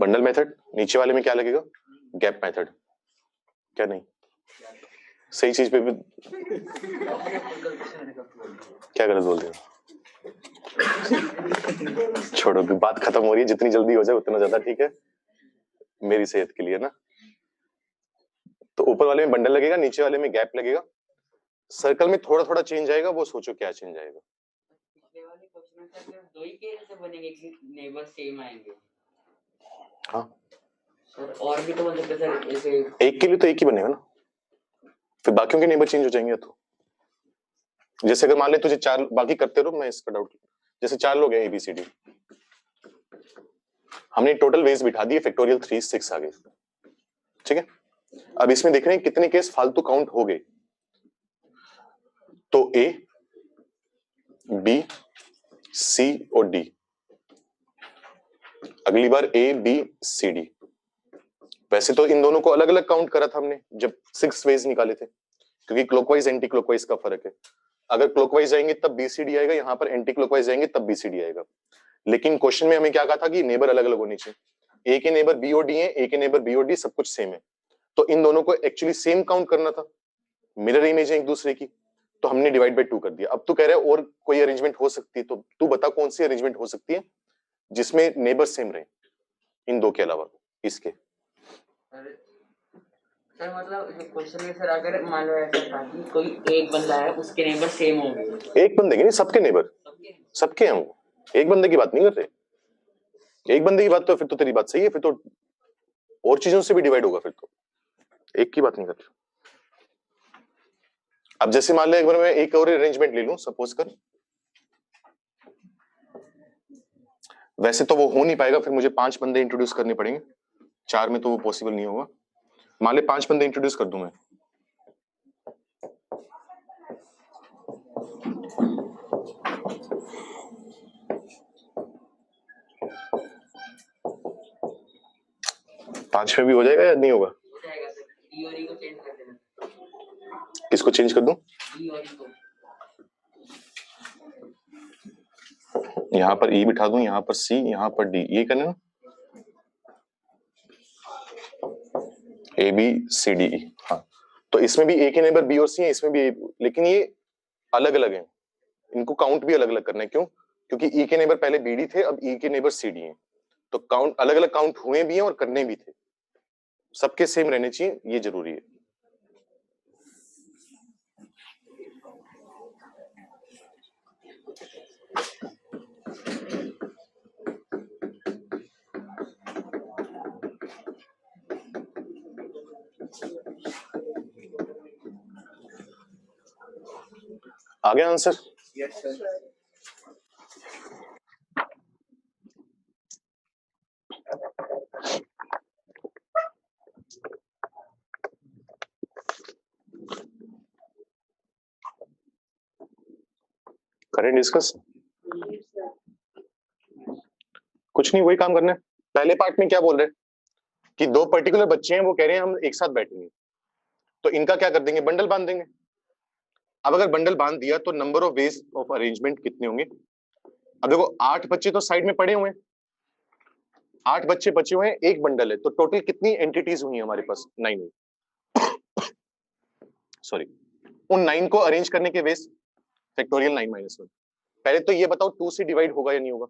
बंडल मेथड, नीचे वाले में क्या लगेगा, गैप मेथड। क्या नहीं, सही चीज पे भी क्या गलत बोल रहे हो, छोड़ो भी, बात खत्म हो रही है, जितनी जल्दी हो जाए उतना ज्यादा ठीक है मेरी सेहत के लिए ना। तो ऊपर वाले में बंडल लगेगा, नीचे वाले में गैप लगेगा, सर्कल में थोड़ा थोड़ा चेंज आएगा, वो सोचो क्या चेंज आएगा। पिछले वाले क्वेश्चन में सर दो ही केस से बनेंगे कि नेबर सेम आएंगे। हाँ सर और भी तो बन सकते सर, ऐसे एक के लिए तो एक ही बनेगा ना, फिर बाकियों के नेबर चेंज हो जाएंगे। तो जैसे अगर मान ले तुझे 4, बाकी करते रहो, मैं इसका डाउट, जैसे 4 लोग हैं ABCD, हमने टोटल वेज बिठा दिए, फैक्टोरियल 3 6 आ गए, ठीक है। अब इसमें देख रहे हैं कितने केस फालतू काउंट हो गए। तो A, B, C और D, अगली बार A, B, C, D। वैसे तो इन दोनों को अलग अलग काउंट करा था हमने जब 6 वेज निकाले थे, क्योंकि क्लॉकवाइज एंटी क्लॉकवाइज का फर्क है। अगर क्लॉकवाइज जाएंगे तब BCD आएगा, यहाँ पर एंटी क्लॉकवाइज जाएंगे तब BCD आएगा। लेकिन क्वेश्चन में हमें क्या कहा था कि नेबर अलग अलग होनी चाहिए, A के नेबर B और D है, A के नेबर B और D सब कुछ सेम है, तो इन दोनों को एक्चुअली सेम काउंट करना था, मिरर इमेज है एक दूसरे की, तो हमने डिवाइड बाय 2 कर दिया। अब तू कह रहा है और कोई अरेंजमेंट हो सकती है, तो तू बता कौन सी अरेंजमेंट हो सकती है जिसमें नेबर सेम रहे इन दो के अलावा इसके। सर मतलब क्वेश्चन में सर अगर मान लो ऐसा था कि कोई एक बंदा है उसके नेबर सेम होंगे, एक बंदे के नहीं, सबके नेबर, सबके हैं वो, एक बंदे की बात नहीं कर रहे। एक बंदे की बात तो फिर तो तेरी बात सही है, फिर तो और चीजों से भी डिवाइड होगा, फिर तो एक की बात नहीं कर रहे। अब जैसे मान ले एक बार मैं एक और अरेंजमेंट ले लूं, सपोज कर, वैसे तो वो हो नहीं पाएगा, फिर मुझे 5 बंदे इंट्रोड्यूस करने पड़ेंगे, 4 में तो वो पॉसिबल नहीं होगा। मान ले 5 बंदे इंट्रोड्यूस कर दूं मैं, पांच में भी हो जाएगा या नहीं होगा? हो जाएगा सर, ई और ई को चेंज कर देना। किसको चेंज कर दूं? ई और ई को। यहाँ पर ई बिठा दूं, यहाँ पर सी, यहाँ पर डी, ये करना ना, A B C D E. हाँ, तो इसमें भी ए के नेबर बी और सी है, इसमें भी ए, लेकिन ये अलग अलग है, इनको काउंट भी अलग अलग करना है। क्यों? क्योंकि ई के नेबर पहले बी डी थे, अब ई के नेबर सी डी है, तो काउंट अलग अलग काउंट हुए भी हैं और करने भी थे, सबके सेम रहने चाहिए, ये जरूरी है। आ गया आंसर? Yes, sir. करें डिस्कस? कुछ नहीं, वही काम करना है। पहले पार्ट में क्या बोल रहे हैं कि दो पर्टिकुलर बच्चे हैं, वो कह रहे हैं हम एक साथ बैठेंगे, तो इनका क्या कर देंगे, बंडल बांध देंगे। अब अगर बंडल बांध दिया तो number of ways of arrangement कितने होंगे? अब देखो 8 बच्चे तो साइड में पड़े हुए हैं, 8 बच्चे बचे हुए हैं, एक बंडल है, तो टोटल कितनी एंटिटीज हुई हमारे पास? 9 हुई। सॉरी, उन 9 को अरेंज करने के वेज फैक्टोरियल 9 - 1। पहले तो ये बताओ 2 से डिवाइड होगा या नहीं होगा?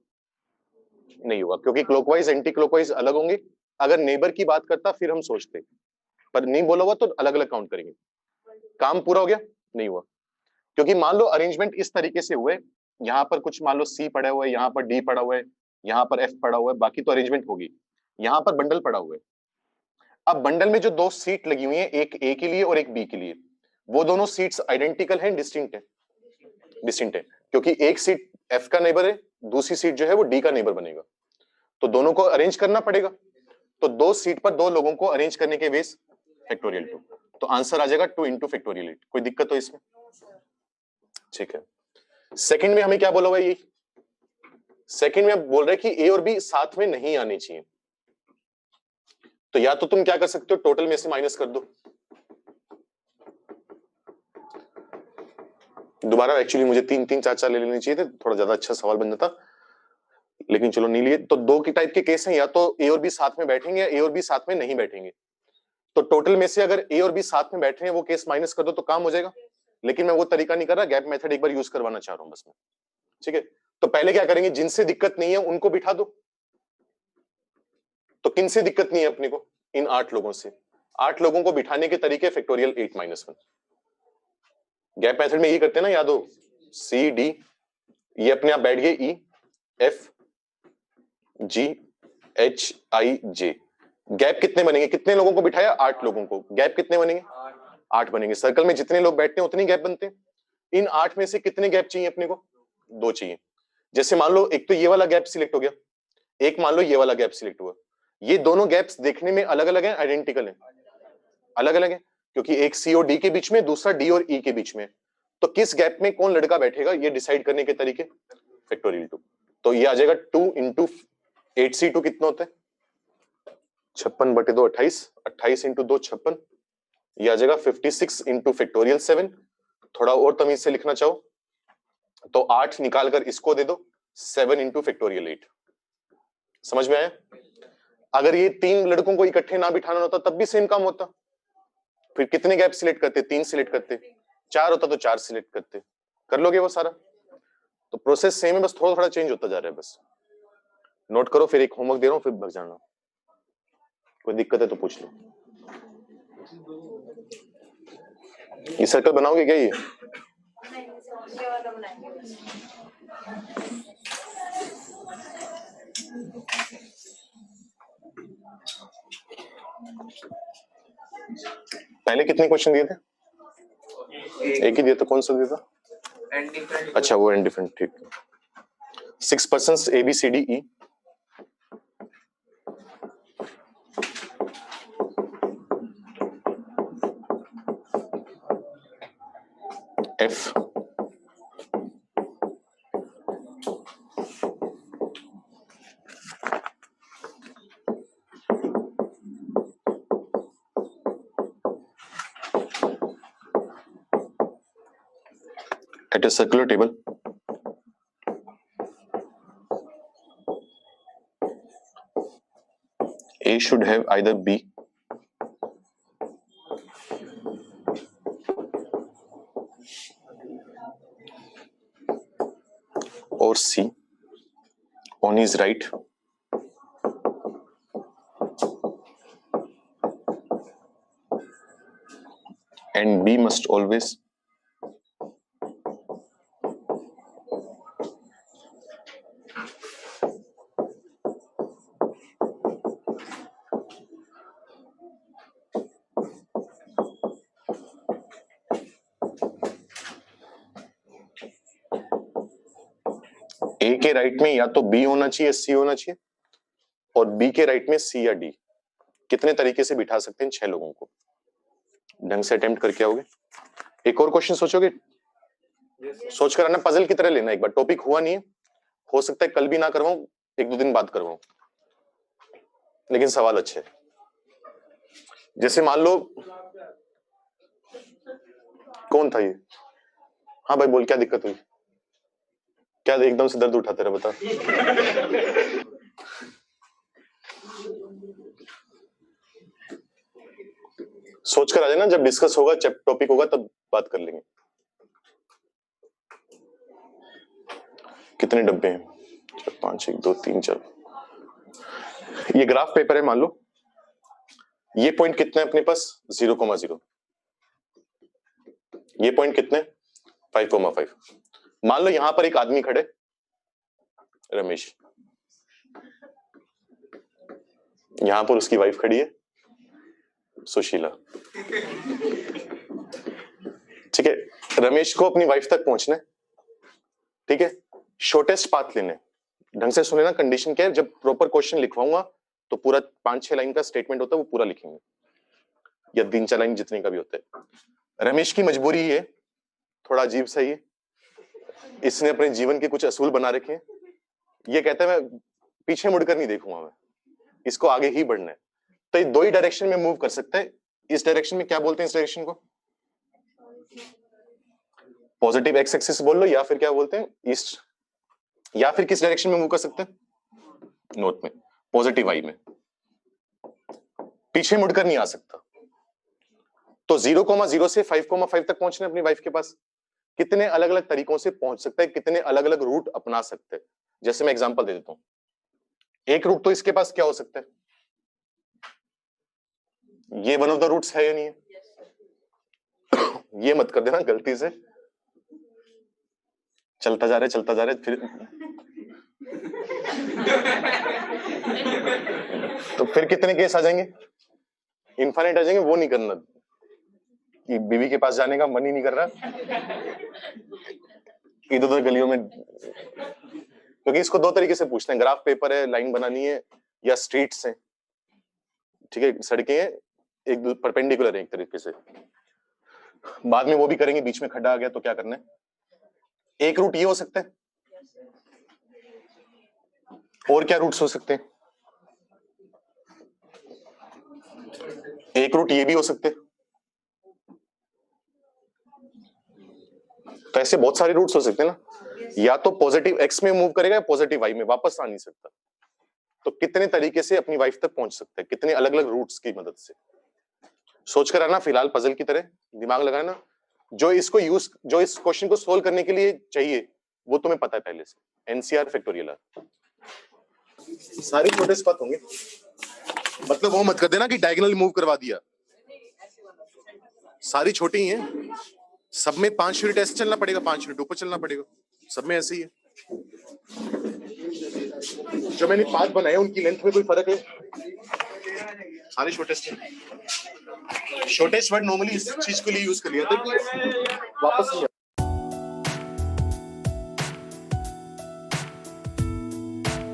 नहीं होगा, क्योंकि क्लॉकवाइज एंटी क्लॉकवाइज अलग होंगे। अगर नेबर की बात करता फिर हम सोचते, पर नहीं बोला हुआ तो अलग अलग काउंट करेंगे। काम पूरा हो गया? नहीं हुआ, क्योंकि मान लो अरेंजमेंट इस तरीके से हुए, यहाँ पर कुछ मान लो सी पड़ा हुआ है, यहाँ पर डी पड़ा हुआ है, यहाँ पर एफ पड़ा हुआ है, बाकी तो अरेंजमेंट होगी। यहाँ पर बंडल पड़ा हुआ है। अब बंडल में जो 2 सीट लगी हुई है, एक ए के लिए और एक बी के लिए, वो दोनों सीट्स आइडेंटिकल हैं, डिस्टिंक्ट है? डिस्टिंक्ट है, क्योंकि एक सीट एफ का नेबर है, दूसरी सीट जो है वो डी का नेबर बनेगा, तो दोनों को अरेंज करना पड़ेगा। तो 2 सीट पर 2 लोगों को अरेंज करने के बेस फैक्टोरियल 2, तो आंसर आ जाएगा 2 इंटू फैक्टोरियल 8। कोई दिक्कत तो इसमें? ठीक है। सेकंड में हमें क्या बोला हुआ है? ये सेकंड में बोल रहे हैं कि ए और बी साथ में नहीं आने चाहिए, तो या तो तुम क्या कर सकते हो, टोटल में से माइनस कर दो। दोबारा एक्चुअली मुझे 3 3 4 4 ले लेने चाहिए थे, थोड़ा ज्यादा अच्छा सवाल बन जाता, लेकिन चलो नहीं लिए। तो 2 की टाइप के केस हैं, या तो ए और बी साथ में बैठेंगे या ए और बी साथ में नहीं बैठेंगे। तो टोटल में से अगर ए और बी साथ में बैठ रहे हैं, वो केस माइनस कर दो तो काम हो जाएगा। लेकिन मैं वो तरीका नहीं कर रहा, गैप मेथड एक बार यूज करवाना चाह रहा हूं बस मैं। ठीक है, तो पहले क्या करेंगे, जिनसे दिक्कत नहीं है उनको बिठा दो। तो किन से दिक्कत नहीं है अपने को? इन 8 लोगों से। 8 लोगों को बिठाने के तरीके फैक्टोरियल 8 - 1। गैप मेथड में ये करते हैं ना, याद हो, सी डी, ये अपने आप बैठ गए, E F G H I J. Gap कितने बनेंगे? कितने लोगों को बिठाया? 8 लोगों को। गैप कितने बनेंगे? 8 बनेंगे। सर्कल में जितने लोग बैठते हैं उतने गैप बनते हैं। इन 8 में से कितने गैप चाहिए अपने को? 2 चाहिए। जैसे मान लो एक तो ये वाला गैप सिलेक्ट हो गया, एक मान लो ये वाला गैप सिलेक्ट हुआ। ये दोनों गैप्स देखने में अलग अलग हैं, आइडेंटिकल हैं? अलग अलग है, क्योंकि एक सी और डी के बीच में, दूसरा डी और ई के बीच में। तो किस गैप में कौन लड़का बैठेगा, ये डिसाइड करने के तरीके फैक्टोरियल 2। तो ये आ जाएगा 2 इंटू 8c2 कितना होता है? 56/2 28, 28 इंटू 2 56, ये आ जाएगा 56 इंटू फैक्टोरियल 7। थोड़ा और तमीज से लिखना चाहो तो 8 निकालकर इसको दे दो, 7 इंटू फैक्टोरियल 8। समझ में आया? अगर ये 3 लड़कों को इकट्ठे ना बिठाना होता तब भी सेम काम होता। फिर कितने गैप सिलेक्ट करते? 3 सिलेक्ट करते। 4 होता तो 4 सिलेक्ट करते। कर लोगे वो सारा? तो प्रोसेस सेम है, बस थोड़ा थोड़ा चेंज होता जा रहा है। बस नोट करो, फिर एक होमवर्क दे रहा हूं, फिर भग जाना। कोई दिक्कत है तो पूछ लो। ये सर्कल बनाओगे क्या? ये पहले कितने क्वेश्चन दिए थे? एक ही दिया था। कौन सा दिया था? अच्छा, वो एंड डिफरेंट। ठीक है। 6 persons A B C D E, F at a circular table A should have either B or C on his right and B must always A के राइट में या तो B होना चाहिए C होना चाहिए और B के राइट में C या D। कितने तरीके से बिठा सकते हैं 6 लोगों को? ढंग से अटेम्प्ट करके आओगे। एक और क्वेश्चन सोचोगे? सोच कर आना, पजल की तरह लेना। एक बार टॉपिक हुआ नहीं है, हो सकता है कल भी ना करवाऊं, 1-2 दिन बाद करवाऊं, लेकिन सवाल अच्छे। जैसे मान लो, कौन था ये? हाँ भाई बोल, क्या दिक्कत हुई? क्या एकदम से दर्द उठाते रहे, बता। सोच कर आ जाना, जब डिस्कस होगा, जब टॉपिक होगा तब बात कर लेंगे। कितने डब्बे हैं? 5, 1, 2, 3, 4। ये ग्राफ पेपर है, मान लो ये पॉइंट कितने अपने पास? 0,0। ये पॉइंट कितने? 5,5। मान लो यहां पर एक आदमी खड़े, रमेश, यहां पर उसकी वाइफ खड़ी है, सुशीला। ठीक है, रमेश को अपनी वाइफ तक पहुंचना है, ठीक है, शॉर्टेस्ट पाथ लेने। ढंग से सुने ना, कंडीशन क्या है, जब प्रॉपर क्वेश्चन लिखवाऊंगा तो पूरा 5-6 लाइन का स्टेटमेंट होता है, वो पूरा लिखेंगे, या 3-4 लाइन जितने का भी होता है। रमेश की मजबूरी है, थोड़ा अजीब सा ही है, इसने अपने जीवन के कुछ असूल बना रखे हैं। ये कहता है मैं पीछे मुड़कर नहीं देखूंगा, मैं इसको आगे ही बढ़ना है। तो ये 2 ही डायरेक्शन में मूव कर सकता है। इस डायरेक्शन में क्या बोलते हैं? इस डायरेक्शन को पॉजिटिव एक्स एक्सिस बोल लो, या फिर क्या बोलते हैं, ईस्ट। या फिर किस डायरेक्शन में मूव कर सकते हैं? नॉर्थ में, पॉजिटिव वाई में। पीछे मुड़कर नहीं आ सकता। तो 0,0 से 5,5 तक पहुंचना है अपनी वाइफ के पास। कितने अलग अलग तरीकों से पहुंच सकता है, कितने अलग अलग रूट अपना सकते हैं। जैसे मैं एग्जांपल दे देता हूं, एक रूट तो इसके पास क्या हो सकता है? ये वन ऑफ द रूट्स है या नहीं है? ये मत कर देना गलती से, चलता जा रहे फिर तो फिर कितने केस आ जाएंगे? इनफाइनाइट आ जाएंगे। वो नहीं करना कि बीवी के पास जाने का मन ही नहीं कर रहा इधर उधर गलियों में, क्योंकि इसको 2 तरीके से पूछते हैं, ग्राफ पेपर है, लाइन बनानी है, या स्ट्रीट्स हैं। ठीक है, सड़कें हैं, एक परपेंडिकुलर है एक तरीके से, बाद में वो भी करेंगे, बीच में खड्डा आ गया तो क्या करना है। एक रूट ये हो सकता है, और क्या रूट्स हो सकते हैं? एक रूट ये भी हो सकते हैं। तो ऐसे बहुत सारे रूट्स हो सकते हैं ना, या तो पॉजिटिव एक्स में मूव करेगा या पॉजिटिव वाई में, वापस आ नहीं सकता। तो कितने तरीके से अपनी वाइफ तक पहुंच सकते हैं, कितने अलग अलग रूट्स की मदद से। सोच कर आना, फिलहाल पजल की तरह दिमाग लगाना। जो इस क्वेश्चन को सोल्व करने के लिए चाहिए वो तुम्हें पता है पहले से, एनसीआर फैक्टोरियल। सारे छोटे स्पत होंगे, मतलब वो मत कर देना कि डायगोनल मूव करवा दिया, सारी छोटी ही हैं। सब में 5 यूनिट ऐसे चलना पड़ेगा, 5 यूनिट ऊपर चलना पड़ेगा, सब में ऐसे ही है। जो मैंने पाथ बनाए उनकी लेंथ में कोई फर्क है? सारे शॉर्टेस्ट हैं। शॉर्टेस्ट वर्ड नॉर्मली इस चीज के लिए यूज कर लिया था कि वापस नहीं